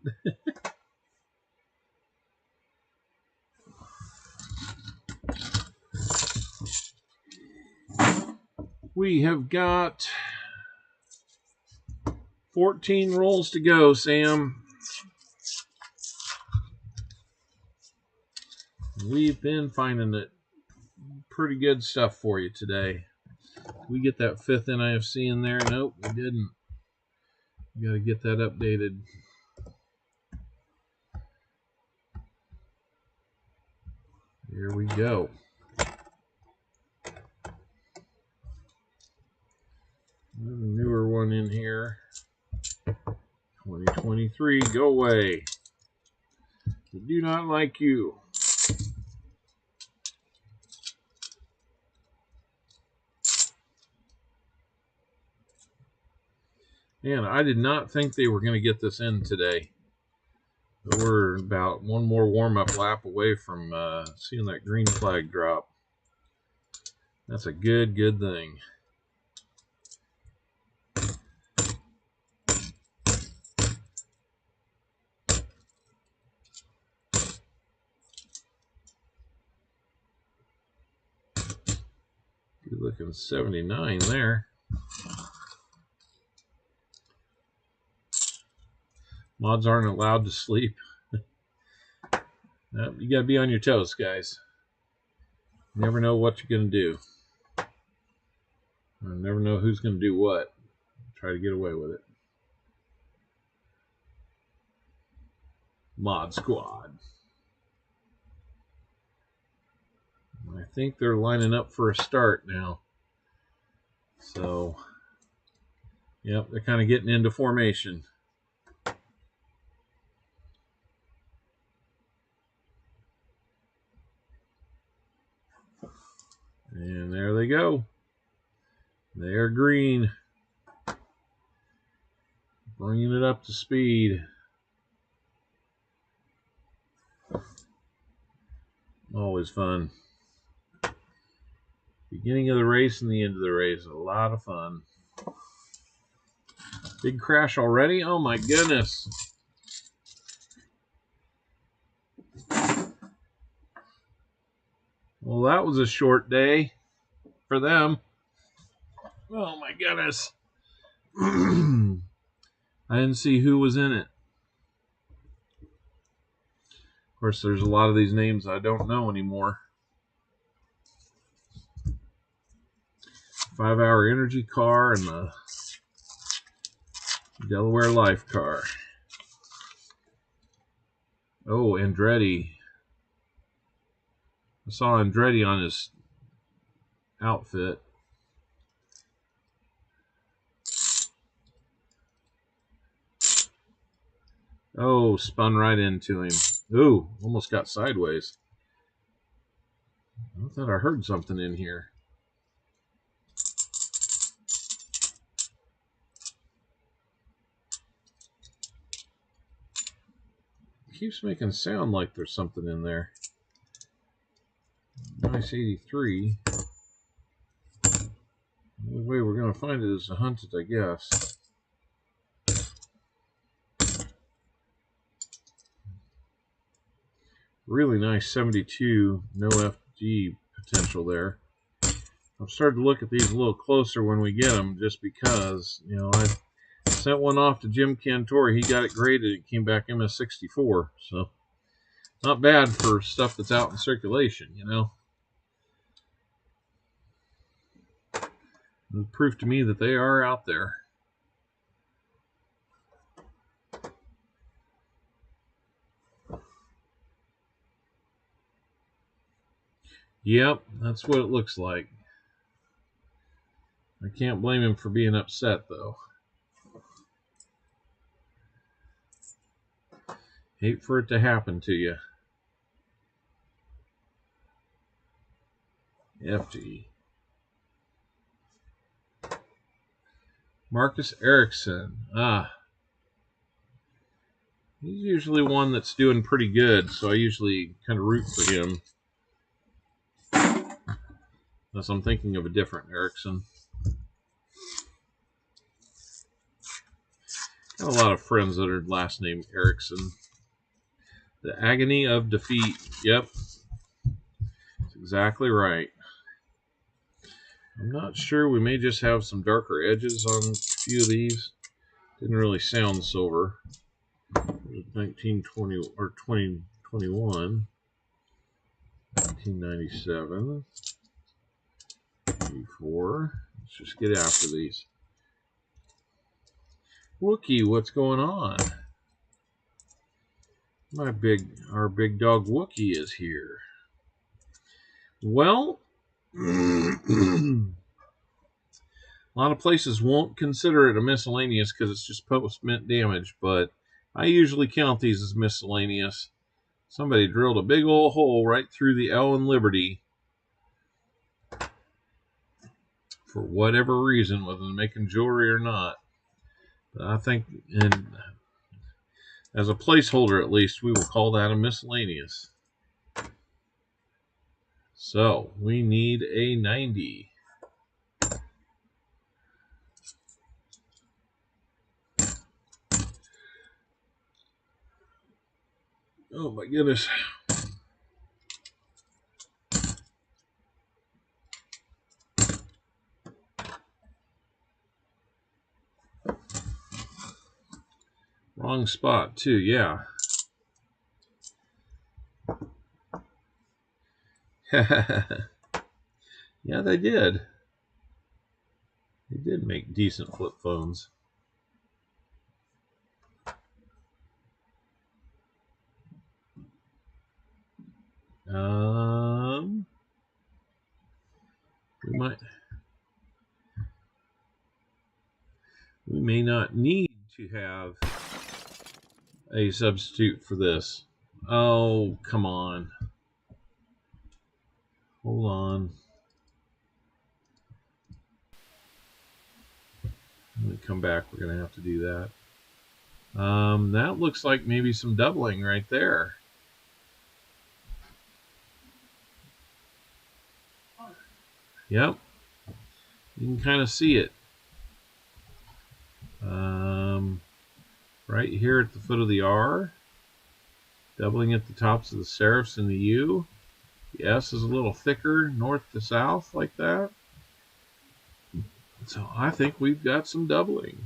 [SPEAKER 1] We have got 14 rolls to go, Sam. We've been finding it pretty good stuff for you today. Did we get that 5th NIFC in there? Nope, we didn't. We got to get that updated. Here we go. There's a newer one in here. 2023, go away. I do not like you. Man, I did not think they were going to get this in today. We're about one more warm-up lap away from seeing that green flag drop. That's a good thing. Good looking 79 there. Mods aren't allowed to sleep. You got to be on your toes, guys. You never know what you're going to do. You never know who's going to do what. Try to get away with it. Mod Squad. I think they're lining up for a start now. So, yep, they're kind of getting into formation. And there they go. They're green. Bringing it up to speed. Always fun. Beginning of the race and the end of the race. A lot of fun. Big crash already? Oh my goodness. Well, that was a short day for them. Oh my goodness. I didn't see who was in it. Of course, there's a lot of these names I don't know anymore. 5-hour energy car and the Delaware Life car. Oh, Andretti. I saw Andretti on his outfit. Oh, spun right into him. Ooh, almost got sideways. I thought I heard something in here. It keeps making sound like there's something in there. Nice 83. The only way we're going to find it is to hunt it, I guess. Really nice 72, no FG potential there. I've started to look at these a little closer when we get them, just because, you know, I sent one off to Jim Cantor. He got it graded. It came back MS64, so not bad for stuff that's out in circulation, you know. It's proof to me that they are out there. Yep, that's what it looks like. I can't blame him for being upset, though. Hate for it to happen to you. FG. Marcus Erickson. He's usually one that's doing pretty good, so I usually kind of root for him. Unless I'm thinking of a different Erickson. Got a lot of friends that are last name Erickson. The agony of defeat. Yep. That's exactly right. I'm not sure. We may just have some darker edges on a few of these. Didn't really sound silver. 1920 or 2021. 1997. 84. Let's just get after these. Wookie, what's going on? Our big dog Wookie is here. Well, a lot of places won't consider it a miscellaneous because it's just post-mint damage, but I usually count these as miscellaneous. Somebody drilled a big old hole right through the L in Liberty. For whatever reason, whether they're making jewelry or not. But I think, and as a placeholder at least, we will call that a miscellaneous. So, we need a 90. Oh my goodness. Wrong spot too, yeah. Yeah, they did. They did make decent flip phones. We may not need to have a substitute for this. Oh, come on. Hold on. When we come back, we're going to have to do that. That looks like maybe some doubling right there. Yep. You can kind of see it. Right here at the foot of the R. Doubling at the tops of the serifs and the U. The S is a little thicker north to south like that. So I think we've got some doubling.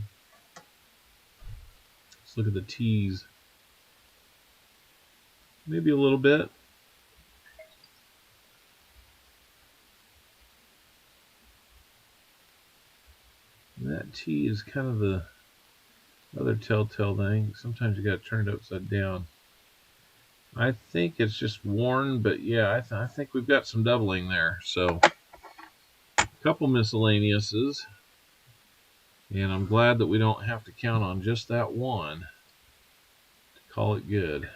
[SPEAKER 1] Let's look at the T's. Maybe a little bit. And that T is kind of the other telltale thing. Sometimes you got to turn it upside down. I think it's just worn, but yeah, I think we've got some doubling there. So a couple miscellaneouses. And I'm glad that we don't have to count on just that one to call it good.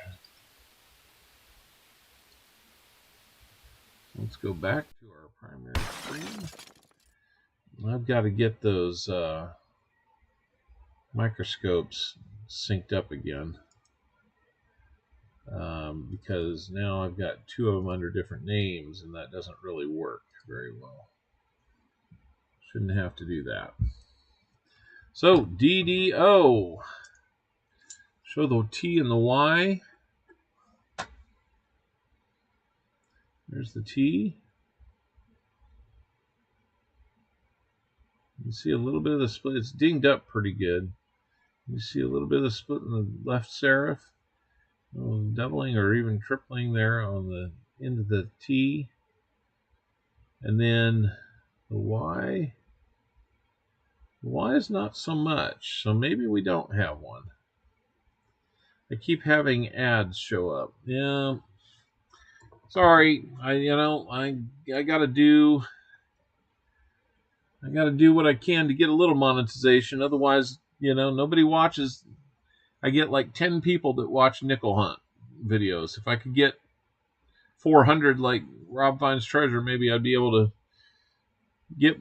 [SPEAKER 1] Let's go back to our primary screen. I've got to get those microscopes synced up again. Because now I've got two of them under different names, and that doesn't really work very well. Shouldn't have to do that. So, DDO. Show the T and the Y. There's the T. You see a little bit of the split. It's dinged up pretty good. You see a little bit of the split in the left serif. Doubling or even tripling there on the end of the T. And then the Y. The Y is not so much. So maybe we don't have one. I keep having ads show up. Yeah. Sorry. I gotta do what I can to get a little monetization. Otherwise, nobody watches. I get like 10 people that watch nickel hunt videos. If I could get 400 like Rob Finds Treasure, maybe I'd be able to get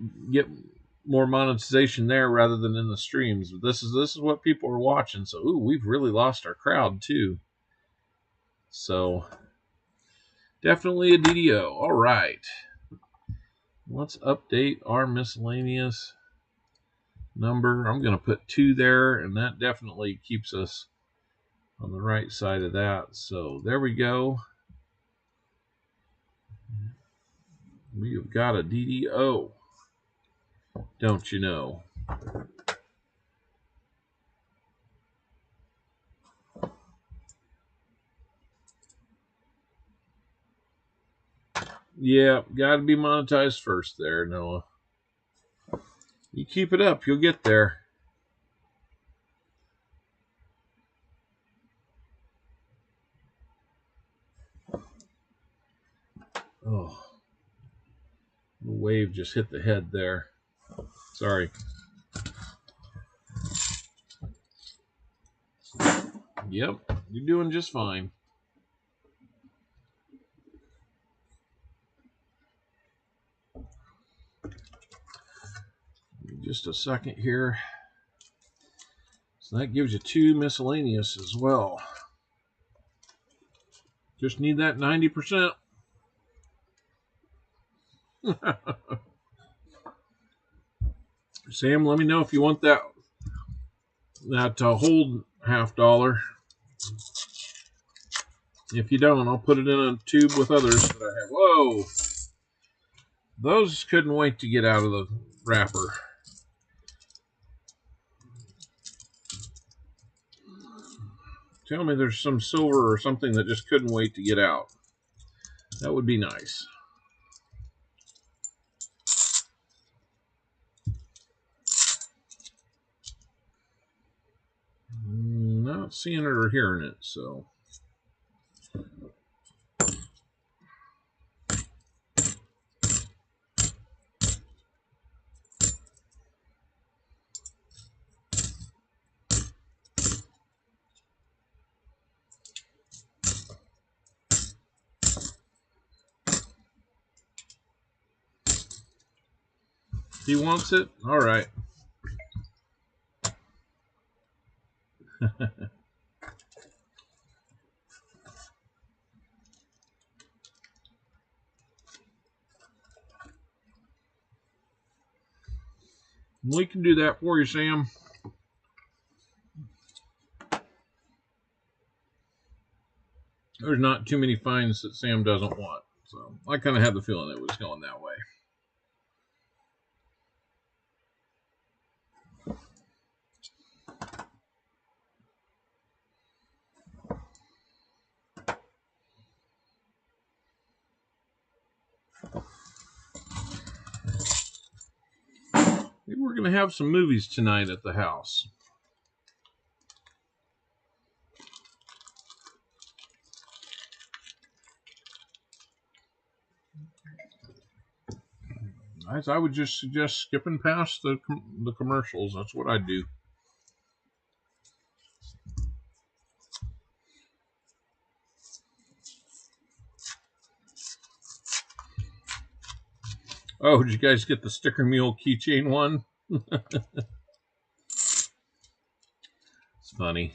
[SPEAKER 1] more monetization there rather than in the streams. But this is what people are watching. So, we've really lost our crowd too. So, definitely a DDO. All right. Let's update our miscellaneous number. I'm going to put 2 there, and that definitely keeps us on the right side of that. So there we go. We have got a DDO. Don't you know? Yeah, got to be monetized first there, Noah. You keep it up, you'll get there. Oh, the wave just hit the head there. Sorry. Yep, you're doing just fine. Just a second here. So that gives you 2 miscellaneous as well. Just need that 90%. Sam, let me know if you want that hold $50. If you don't, I'll put it in a tube with others that I have. Whoa! Those couldn't wait to get out of the wrapper. Tell me there's some silver or something that just couldn't wait to get out. That would be nice. Not seeing it or hearing it, so. He wants it? All right. We can do that for you, Sam. There's not too many finds that Sam doesn't want. So I kind of had the feeling it was going that way. Maybe we're going to have some movies tonight at the house. I would just suggest skipping past the commercials. That's what I do. Oh, did you guys get the Sticker Mule keychain one? It's funny.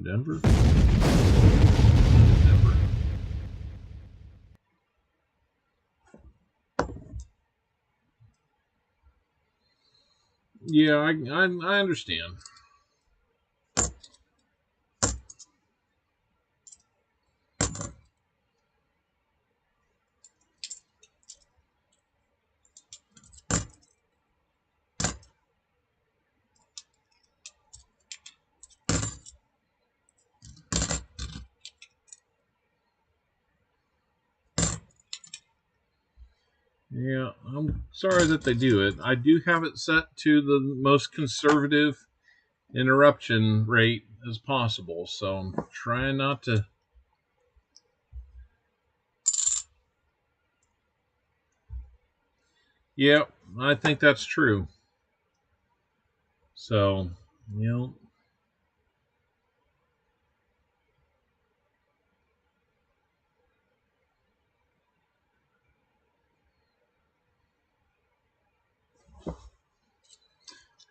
[SPEAKER 1] Denver? Denver. Yeah, I understand. Yeah, I'm sorry that they do it. I do have it set to the most conservative interruption rate as possible, so I'm trying not to. Yeah, I think that's true. So, you know.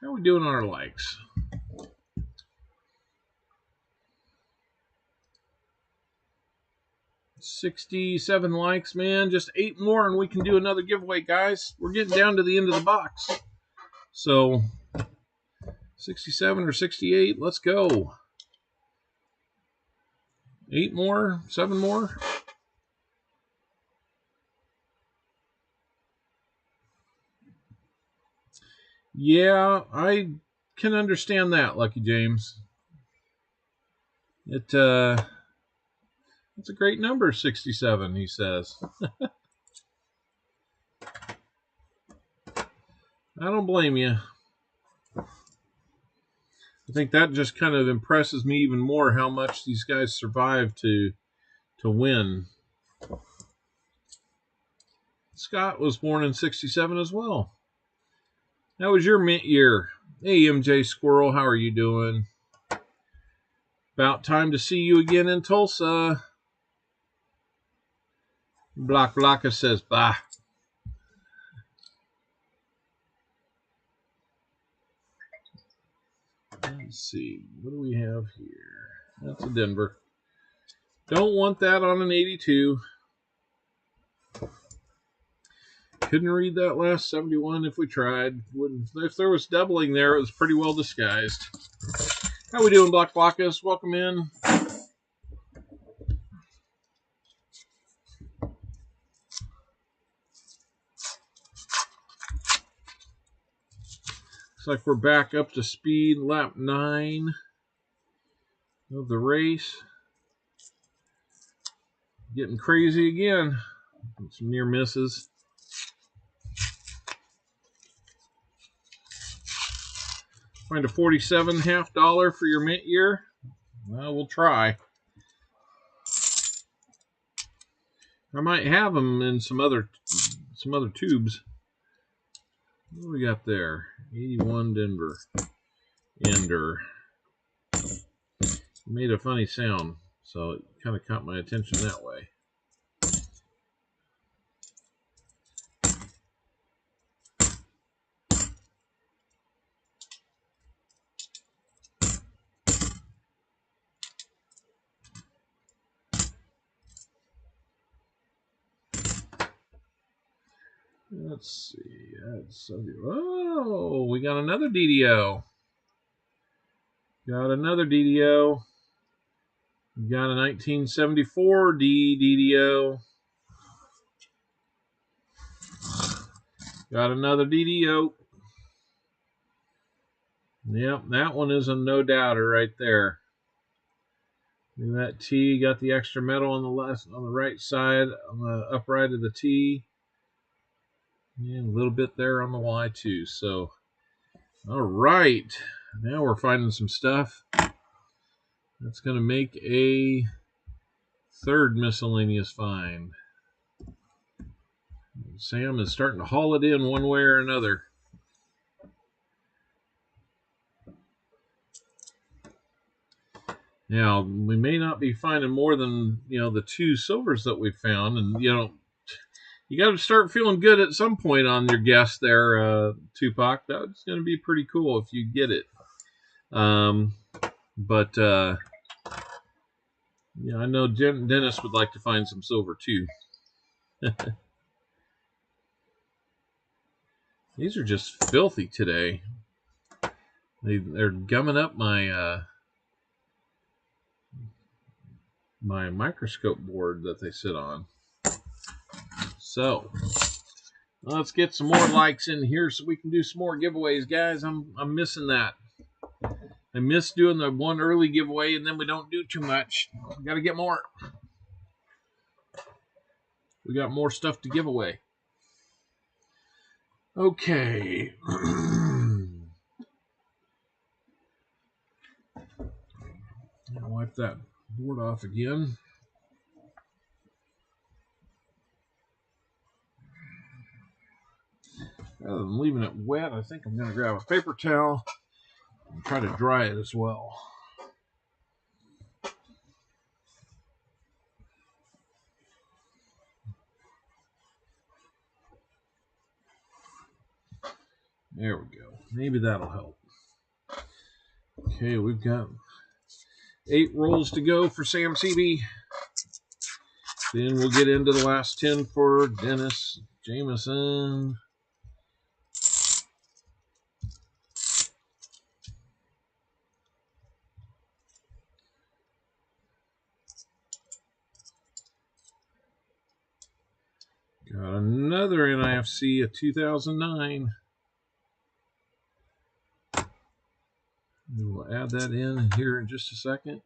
[SPEAKER 1] How are we doing on our likes? 67 likes, man. Just 8 more and we can do another giveaway, guys. We're getting down to the end of the box. So, 67 or 68, let's go. 8 more, 7 more. Yeah, I can understand that, Lucky James. It's a great number, 67, he says. I don't blame you. I think that just kind of impresses me even more how much these guys survived to win. Scott was born in 67 as well. That was your mint year. Hey, MJ Squirrel, how are you doing? About time to see you again in Tulsa. Blocka says, bah. Let's see. What do we have here? That's a Denver. Don't want that on an 82. Couldn't read that last 71 if we tried. If there was doubling there, it was pretty well disguised. How we doing, Blockas? Welcome in. Looks like we're back up to speed, lap 9 of the race. Getting crazy again. Some near misses. Find a $47.50 for your mint year? Well, we'll try. I might have them in some other tubes. What do we got there? 81 Denver. Ender. Made a funny sound, so it kind of caught my attention that way. Let's see. Oh, we got another DDO. Got another DDO. We got a 1974 DDO. Got another DDO. Yep, that one is a no doubter right there. Look at that T. Got the extra metal on the left, on the right side, on the upright of the T. And a little bit there on the Y too. So, all right. Now we're finding some stuff. That's going to make a third miscellaneous find. Sam is starting to haul it in one way or another. Now, we may not be finding more than, the 2 silvers that we found. And, you got to start feeling good at some point on your guess there, Tupac. That's going to be pretty cool if you get it. Yeah, I know Dennis would like to find some silver too. These are just filthy today. They're gumming up my my microscope board that they sit on. So let's get some more likes in here so we can do some more giveaways, guys. I'm missing that. I miss doing the one early giveaway, and then we don't do too much. We got to get more. We got more stuff to give away. Okay. I'll wipe that board off again. Rather than leaving it wet, I think I'm going to grab a paper towel and try to dry it as well. There we go. Maybe that'll help. Okay, we've got 8 rolls to go for Sam CB. Then we'll get into the last 10 for Dennis Jameson. Got another NIFC, a 2009. We'll add that in here in just a second.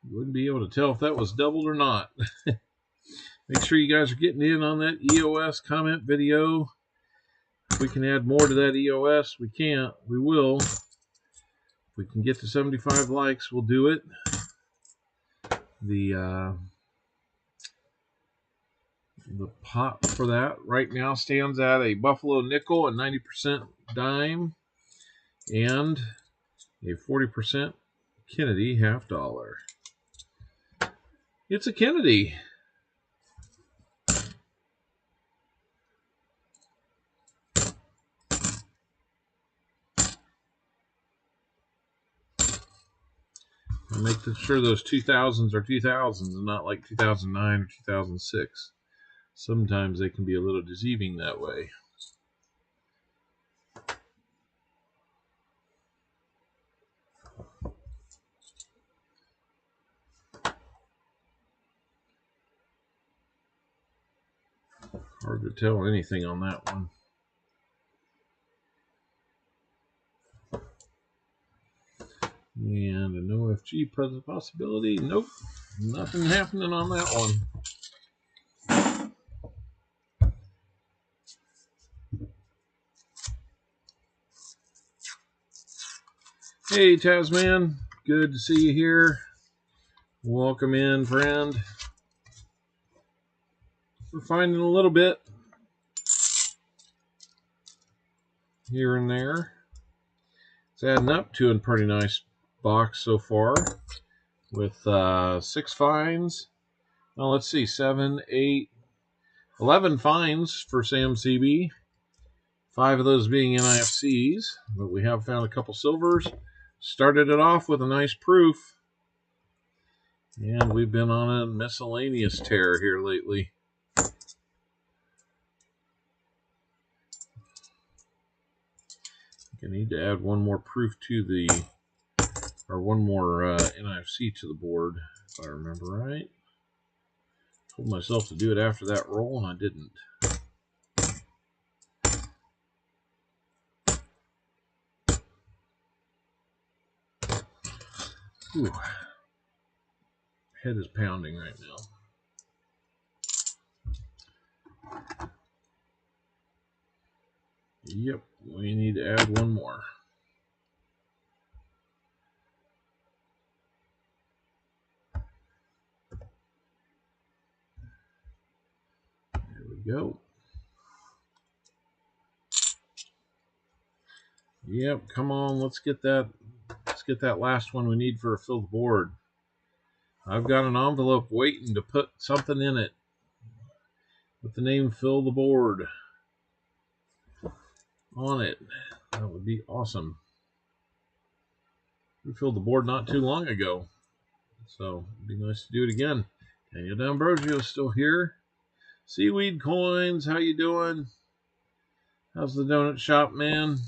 [SPEAKER 1] You wouldn't be able to tell if that was doubled or not. Make sure you guys are getting in on that EOS comment video. If we can add more to that EOS, we can't. We will. If we can get to 75 likes, we'll do it. The pot for that right now stands at a Buffalo nickel, a 90% dime, and a 40% Kennedy $half. It's a Kennedy. Make sure those 2000s are 2000s and not like 2009 or 2006. Sometimes they can be a little deceiving that way. Hard to tell anything on that one. And an OFG present possibility. Nope. Nothing happening on that one. Hey, Tasman. Good to see you here. Welcome in, friend. We're finding a little bit here and there. It's adding up to a pretty nice box so far with 6 finds. Well, let's see, 7, 8, 11 finds for Sam CB. 5 of those being NIFCs, but we have found a couple silvers. Started it off with a nice proof. And we've been on a miscellaneous tear here lately. I need to add one more proof to the, or one more NIFC to the board, if I remember right. Told myself to do it after that roll, and I didn't. Ooh. Head is pounding right now. Yep, we need to add one more. There we go. Yep, come on, let's get that last one we need for a filled board. I've got an envelope waiting to put something in it with the name "Fill the Board" on it. That would be awesome. We filled the board not too long ago, so it'd be nice to do it again. Daniel D'Ambrosio still here. Seaweed Coins, how you doing? How's the donut shop, man?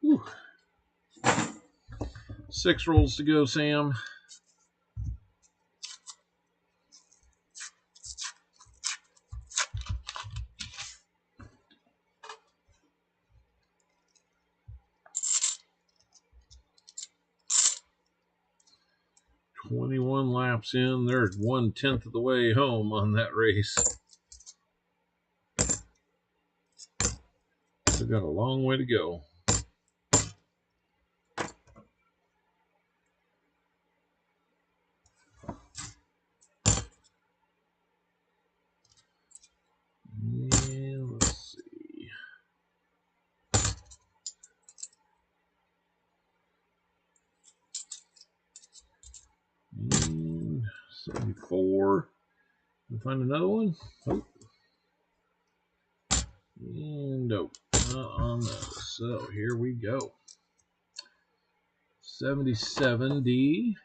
[SPEAKER 1] Whew. 6 rolls to go, Sam. "21 laps in. They're 1/10 of the way home on that race. They've got a long way to go. And let's see. And 74. Can we find another one? Oh. And nope, not on those. So here we go. 77D.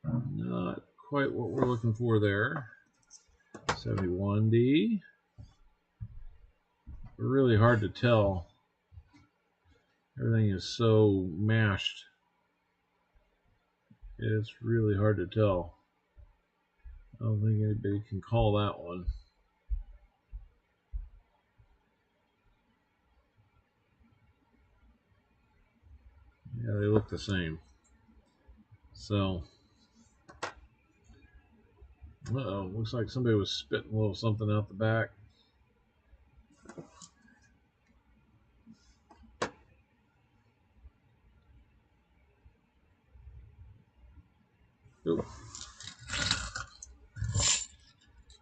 [SPEAKER 1] Not quite what we're looking for there. 71D. Really hard to tell. Everything is so mashed. It's really hard to tell. I don't think anybody can call that one. Yeah, they look the same. So, uh-oh, looks like somebody was spitting a little something out the back. Oop.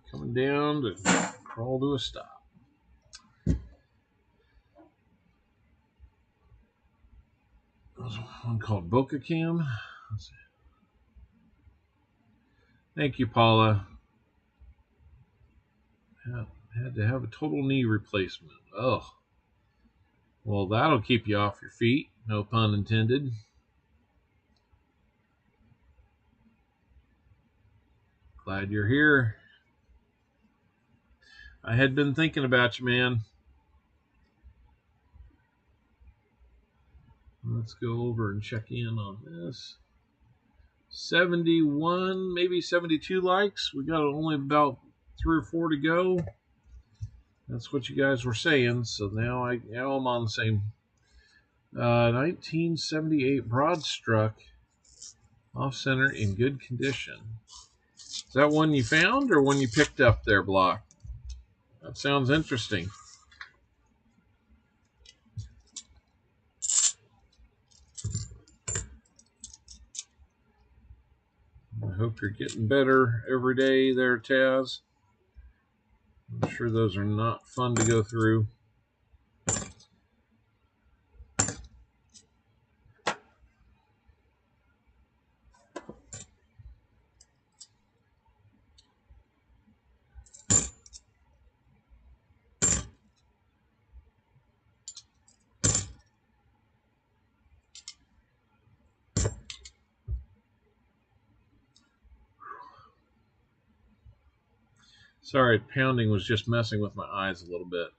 [SPEAKER 1] Coming down to crawl to a stop. There's one called Boca Cam. Thank you, Paula. Had to have a total knee replacement. Oh. Well, that'll keep you off your feet. No pun intended. Glad you're here. I had been thinking about you, man. Let's go over and check in on this. 71, maybe 72 likes. We got only about 3 or 4 to go. That's what you guys were saying. So now I'm on the same. 1978 Broadstruck, off center in good condition. Is that one you found or one you picked up there, Block? That sounds interesting. I hope you're getting better every day there, Taz. I'm sure those are not fun to go through. Sorry, pounding was just messing with my eyes a little bit.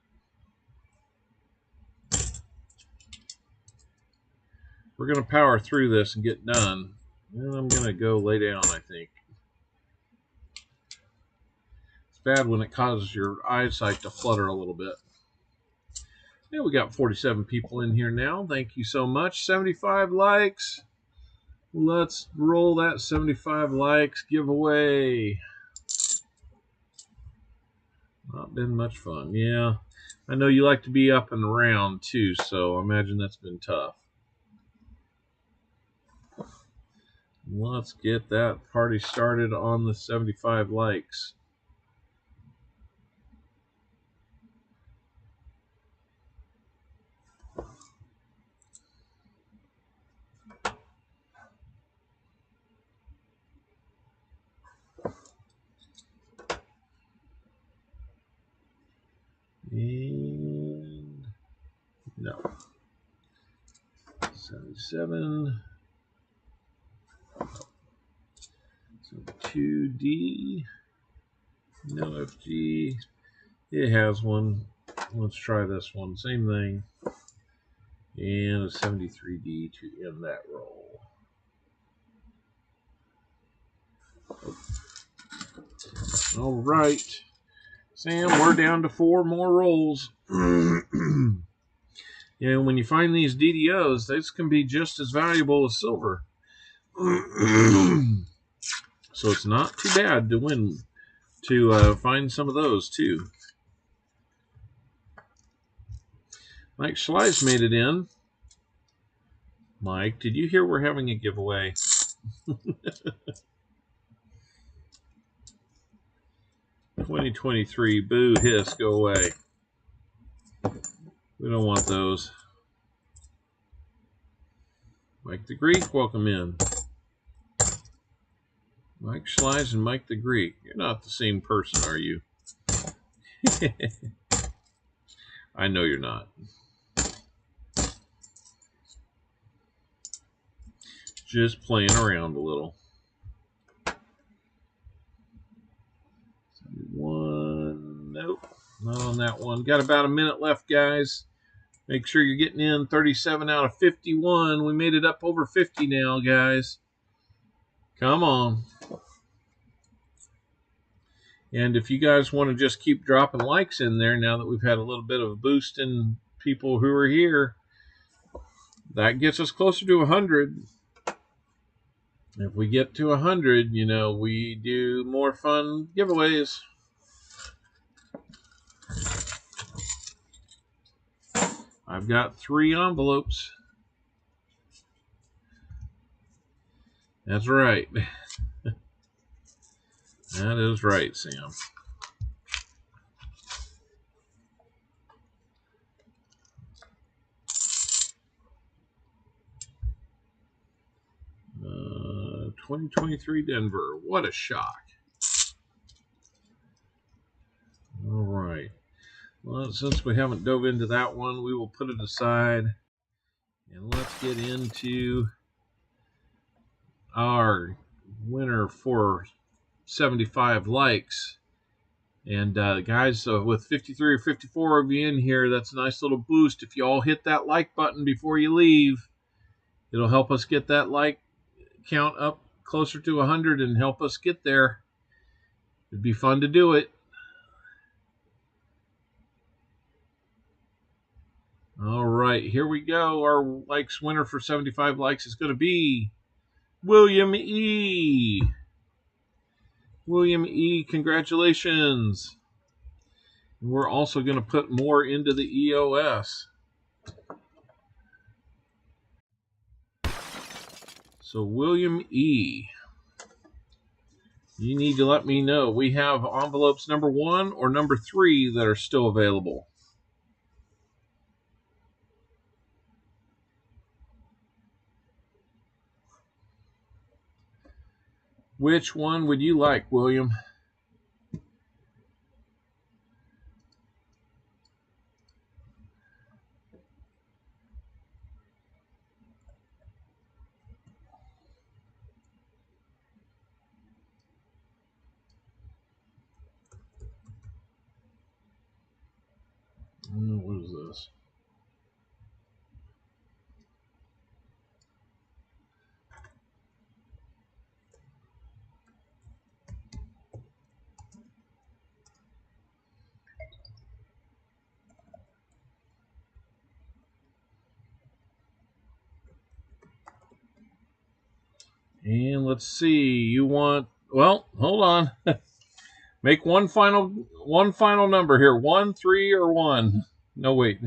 [SPEAKER 1] We're going to power through this and get done. And I'm going to go lay down, I think. It's bad when it causes your eyesight to flutter a little bit. Yeah, we got 47 people in here now. Thank you so much. 75 likes. Let's roll that 75 likes giveaway. Not been much fun. Yeah, I know you like to be up and around too, so I imagine that's been tough. Let's get that party started on the 75 likes. And no. 77. 2D. No FG. It has one. Let's try this one. Same thing. And a 73D to end that roll. All right. Sam, we're down to 4 more rolls. You know, when you find these DDOs, these can be just as valuable as silver. So it's not too bad to win, to find some of those too. Mike Schleiss made it in. Mike, did you hear we're having a giveaway? 2023, boo, hiss, go away. We don't want those. Mike the Greek, welcome in. Mike Schleiss and Mike the Greek. You're not the same person, are you? I know you're not. Just playing around a little. 71. Nope, not on that one. Got about a minute left, guys. Make sure you're getting in. 37 out of 51. We made it up over 50 now, guys. Come on. And if you guys want to just keep dropping likes in there now that we've had a little bit of a boost in people who are here, that gets us closer to 100. If we get to 100, you know, we do more fun giveaways. I've got 3 envelopes. That's right. That is right, Sam. 2023 Denver. What a shock. All right. Well, since we haven't dove into that one, we will put it aside. And let's get into our winner for 75 likes. And guys, with 53 or 54 of you in here, that's a nice little boost. If you all hit that like button before you leave, it'll help us get that like count up closer to 100 and help us get there. It'd be fun to do it. All right, here we go. Our likes winner for 75 likes is going to be William E. William E., congratulations. We're also going to put more into the EOS. So William E., you need to let me know. We have envelopes number 1 or number 3 that are still available. Which one would you like, William? What is this? And let's see. You want? Well, hold on. Make one final number here. 1, 3, or 1. No, wait.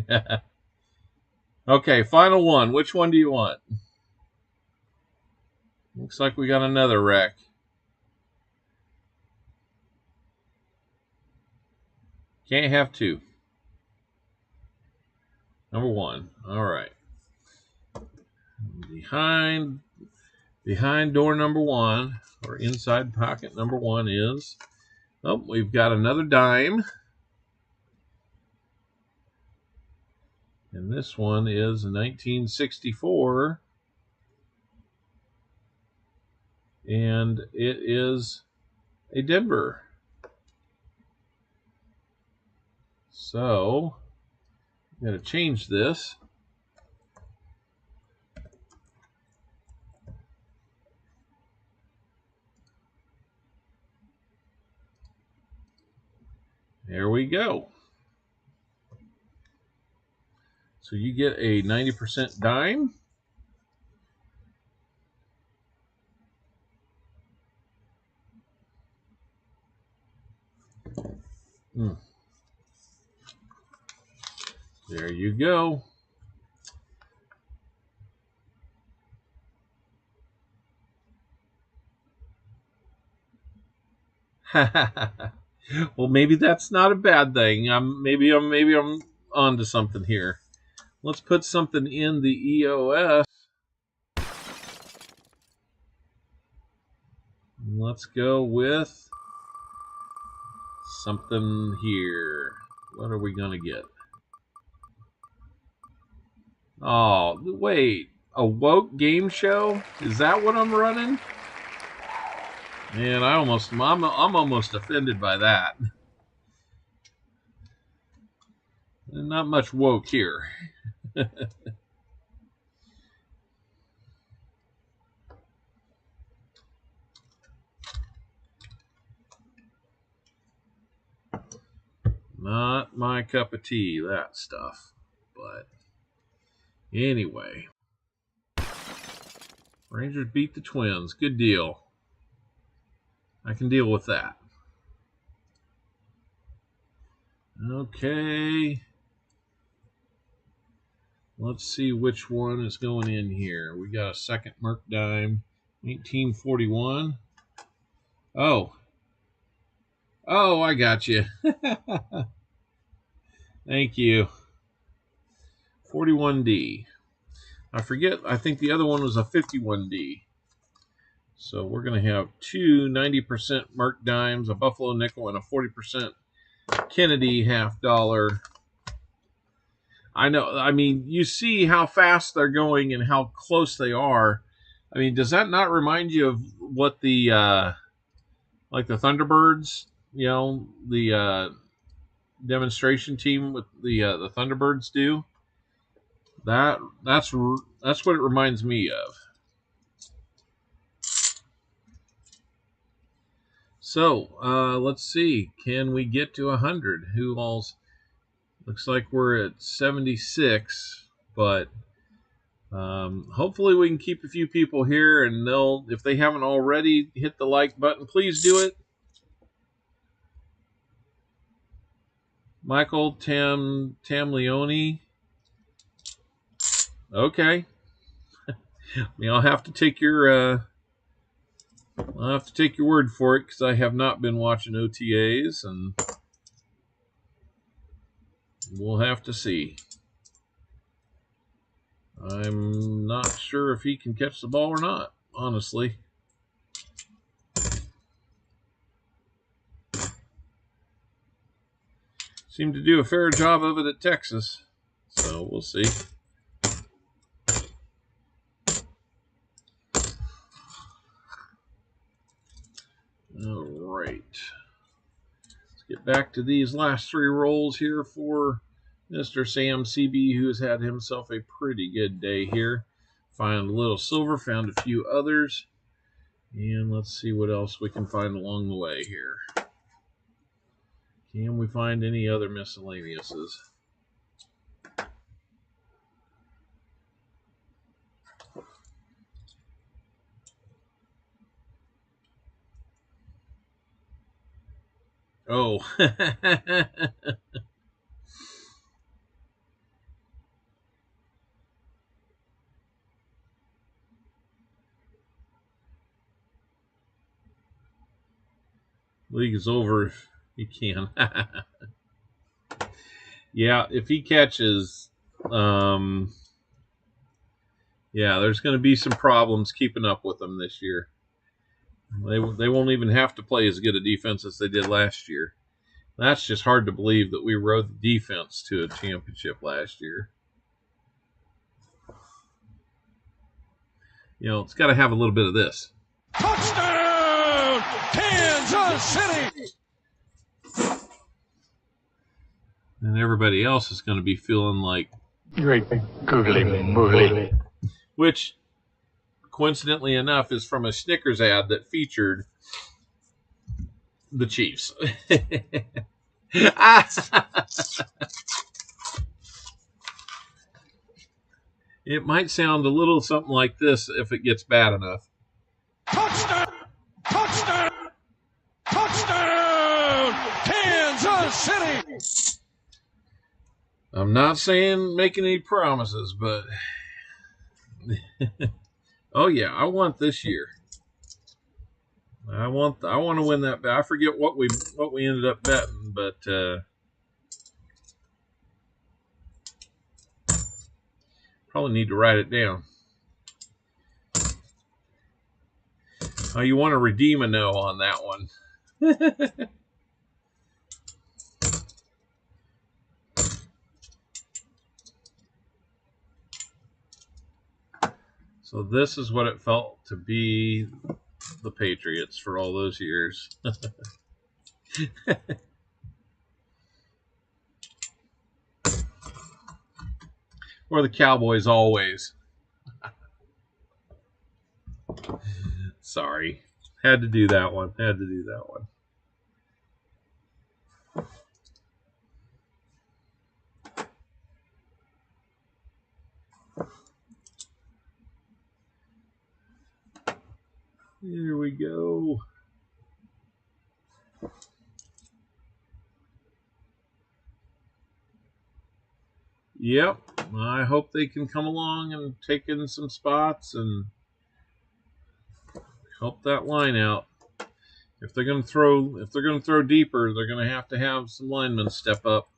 [SPEAKER 1] Okay, final one. Which one do you want? Looks like we got another wreck. Can't have 2. Number 1. All right. Behind door number 1, or inside pocket number 1 is, oh, we've got another dime. And this one is 1964. And it is a Denver. So, I'm going to change this. There we go. So you get a 90% dime. There you go. Well, maybe that's not a bad thing. Maybe I'm onto something here. Let's put something in the EOS. Let's go with something here. What are we going to get? Oh, wait. A woke game show? Is that what I'm running? Man, I'm almost offended by that. Not much woke here. Not my cup of tea, that stuff. But anyway. Rangers beat the Twins. Good deal. I can deal with that. Okay. Let's see which one is going in here. We got a second Merc dime. 1941. Oh, I got you. Thank you. 41D. I forget. I think the other one was a 51D. So we're going to have two 90% Merc dimes, a Buffalo nickel, and a 40% Kennedy half dollar. I know. I mean, you see how fast they're going and how close they are. I mean, does that not remind you of what the like the Thunderbirds, the demonstration team with the Thunderbirds do? That's what it reminds me of. So let's see. Can we get to 100? Who all's? Looks like we're at 76, but hopefully we can keep a few people here, and they'll, if they haven't already, hit the like button. Please do it. Michael Tamleone. Okay. I'll have to take your word for it, because I have not been watching OTAs, and we'll have to see. I'm not sure if he can catch the ball or not, honestly. Seemed to do a fair job of it at Texas, so we'll see. All right. Let's get back to these last three rolls here for Mr. Sam CB, who's had himself a pretty good day here. Found a little silver, found a few others. And let's see what else we can find along the way here. Can we find any other miscellaneouses? Oh. League is over if he can. Yeah, if he catches, yeah, there's going to be some problems keeping up with him this year. They won't even have to play as good a defense as they did last year. That's just hard to believe that we rode the defense to a championship last year. It's got to have a little bit of this.
[SPEAKER 3] Touchdown, Kansas City!
[SPEAKER 1] And everybody else is going to be feeling like
[SPEAKER 2] Great googly moogly.
[SPEAKER 1] Which, coincidentally enough, is from a Snickers ad that featured the Chiefs. It might sound a little something like this if it gets bad enough.
[SPEAKER 3] Touchdown! Touchdown! Touchdown! Kansas City!
[SPEAKER 1] I'm not saying making any promises, but oh yeah, I want this year. I want to win that bet. I forget what we ended up betting, but probably need to write it down. Oh, you want to redeem a no on that one. So this is what it felt to be the Patriots for all those years. Or the Cowboys always. Sorry. Had to do that one. Here we go. Yep. I hope they can come along and take in some spots and help that line out. If they're going to throw deeper, they're going to have some linemen step up.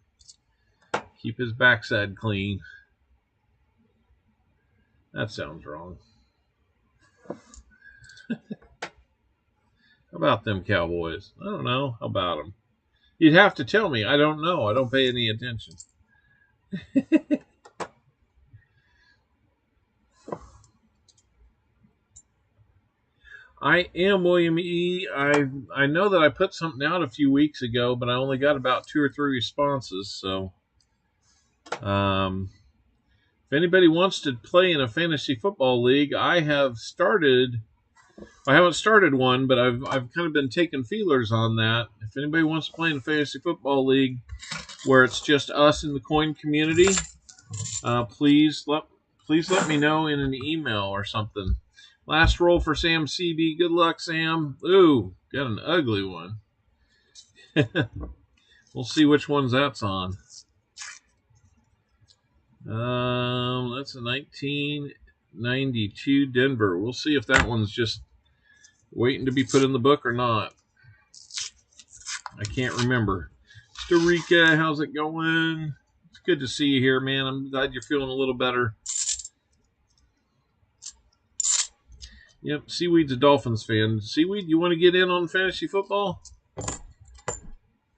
[SPEAKER 1] Keep his backside clean. That sounds wrong. How about them Cowboys? I don't know. How about them? You'd have to tell me. I don't know. I don't pay any attention. I am William E. I know that I put something out a few weeks ago, but I only got about 2 or 3 responses. So, if anybody wants to play in a fantasy football league, I haven't started one, but I've kind of been taking feelers on that. If anybody wants to play in a fantasy football league where it's just us in the coin community, please let me know in an email or something. Last roll for Sam CB. Good luck, Sam. Ooh, got an ugly one. We'll see which ones that's on. That's a 1992 Denver. We'll see if that one's just waiting to be put in the book or not. I can't remember. Eureka, how's it going? It's good to see you here, man. I'm glad you're feeling a little better. Yep, Seaweed's a Dolphins fan. Seaweed, you want to get in on fantasy football?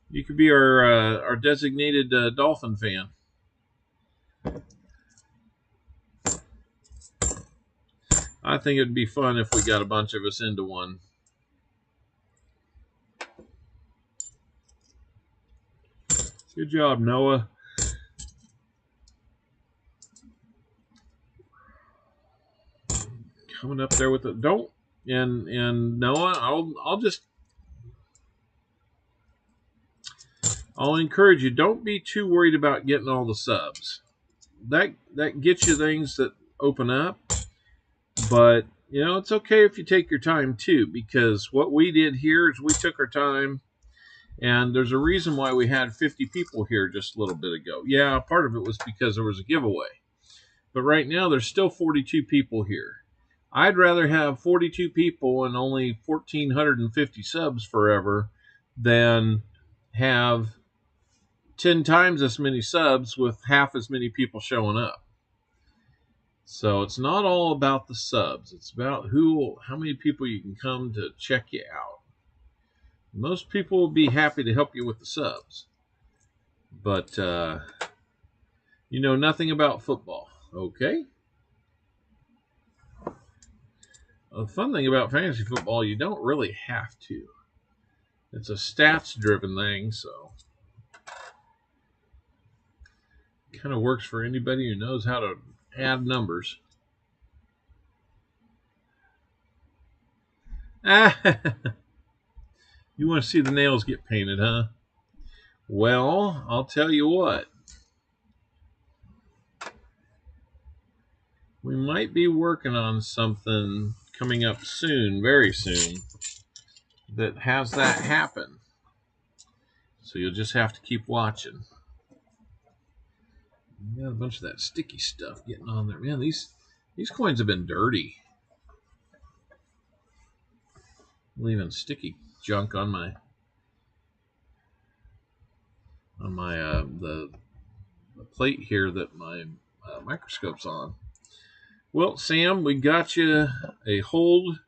[SPEAKER 1] You could be our designated Dolphin fan. I think it'd be fun if we got a bunch of us into one. Good job, Noah. Coming up there with it. And Noah, I'll encourage you, don't be too worried about getting all the subs. That gets you things that open up. But, it's okay if you take your time too, because what we did here is we took our time, and there's a reason why we had 50 people here just a little bit ago. Yeah, part of it was because there was a giveaway. But right now there's still 42 people here. I'd rather have 42 people and only 1,450 subs forever than have 10 times as many subs with half as many people showing up. So it's not all about the subs. It's about how many people you can come to check you out. Most people will be happy to help you with the subs. But you know nothing about football, okay? The fun thing about fantasy football, you don't really have to. It's a stats-driven thing, so it kind of works for anybody who knows how to add numbers. You want to see the nails get painted, huh? Well, I'll tell you what. We might be working on something coming up soon, very soon, that has that happen. So you'll just have to keep watching. You got a bunch of that sticky stuff getting on there. Man, these coins have been dirty. Leaving sticky junk on the plate here that my microscope's on. Well, Sam, we got you a hold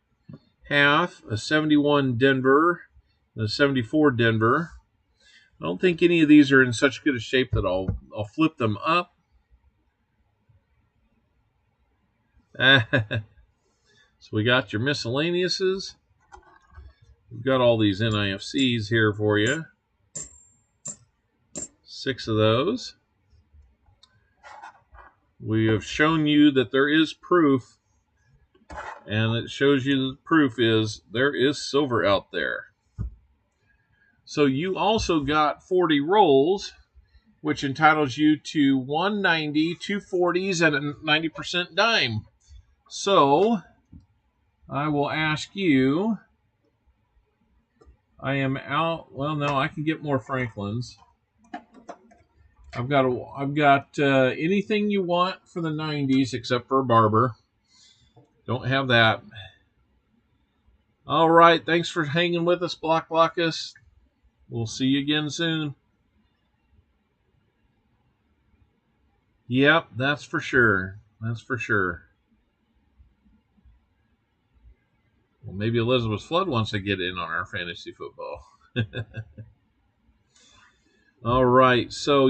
[SPEAKER 1] half, a 71 Denver, and a 74 Denver. I don't think any of these are in such good a shape that I'll flip them up. So we got your miscellaneouses. We've got all these NIFCs here for you. 6 of those. We have shown you that there is proof, and it shows you the proof is there is silver out there. So you also got 40 rolls, which entitles you to 190, 240s, and a 90% dime. So I will ask you. I am out. Well, no, I can get more Franklins. I've got anything you want for the 90s except for a barber. Don't have that. All right. Thanks for hanging with us, Blockus. We'll see you again soon. Yep, that's for sure. That's for sure. We'll maybe Elizabeth Flood wants to get in on our fantasy football. All right. So,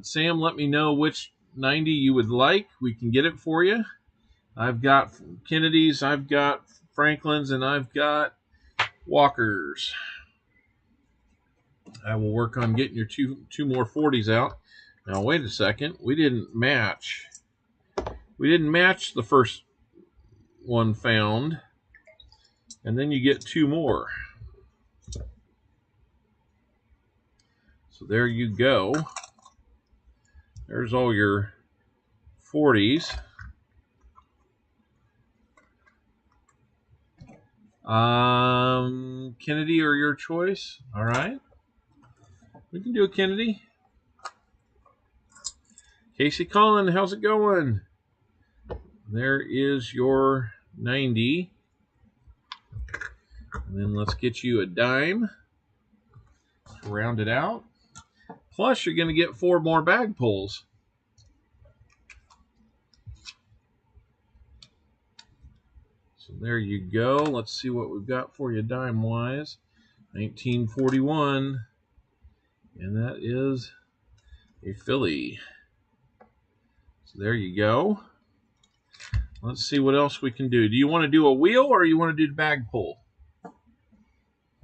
[SPEAKER 1] Sam, let me know which 90 you would like. We can get it for you. I've got Kennedy's, I've got Franklin's, and I've got Walker's. I will work on getting your two more 40s out. Now, wait a second. We didn't match the first one found. And then you get two more. So there you go. There's all your 40s. Kennedy or your choice. All right. We can do a Kennedy. Casey Collin, how's it going? There is your 90. And then let's get you a dime to round it out. Plus, you're going to get 4 more bag pulls. So there you go. Let's see what we've got for you dime-wise. 1941. And that is a Philly. So there you go. Let's see what else we can do. Do you want to do a wheel or you want to do the bag pull?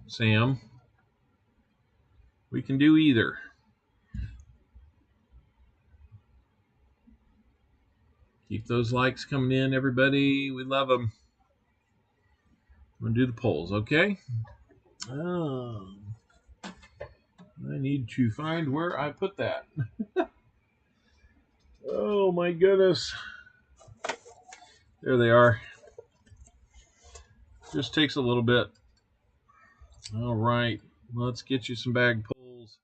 [SPEAKER 1] Sam? We can do either. Keep those likes coming in, everybody. We love them. I'm going to do the polls, okay? I need to find where I put that. Oh, my goodness. There they are. Just takes a little bit. All right. Let's get you some bag pulls.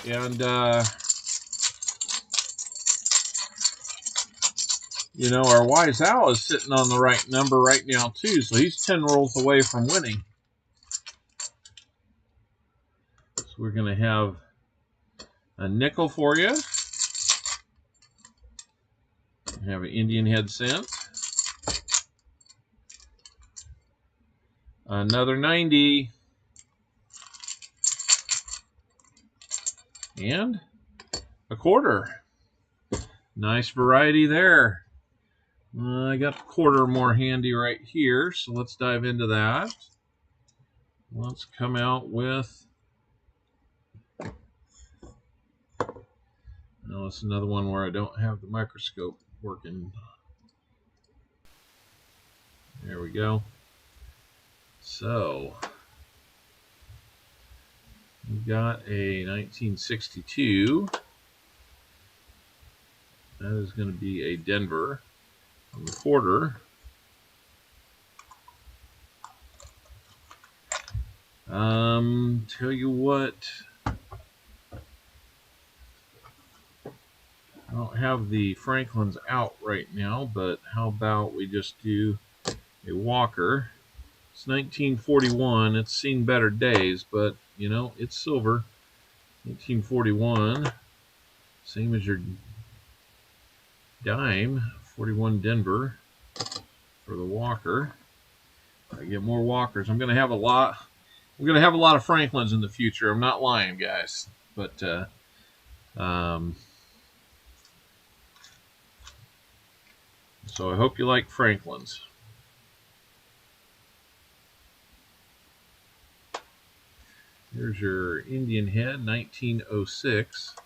[SPEAKER 1] And, you know, our Wise Owl is sitting on the right number right now, too. So he's 10 rolls away from winning. So we're going to have a nickel for you. We have an Indian head cent. Another 90. And a quarter. Nice variety there. I got the quarter more handy right here, so let's dive into that. Let's come out with... No, it's another one where I don't have the microscope working. There we go. So, we've got a 1962. That is going to be a Denver on the quarter. Tell you what, I don't have the Franklins out right now, but how about we just do a Walker? It's 1941. It's seen better days, but, you know, it's silver. 1941. Same as your dime. 41 Denver for the Walker. I get more Walkers. I'm going to have a lot. I'm going to have a lot of Franklins in the future. I'm not lying, guys. But so I hope you like Franklins. Here's your Indian head, 1906.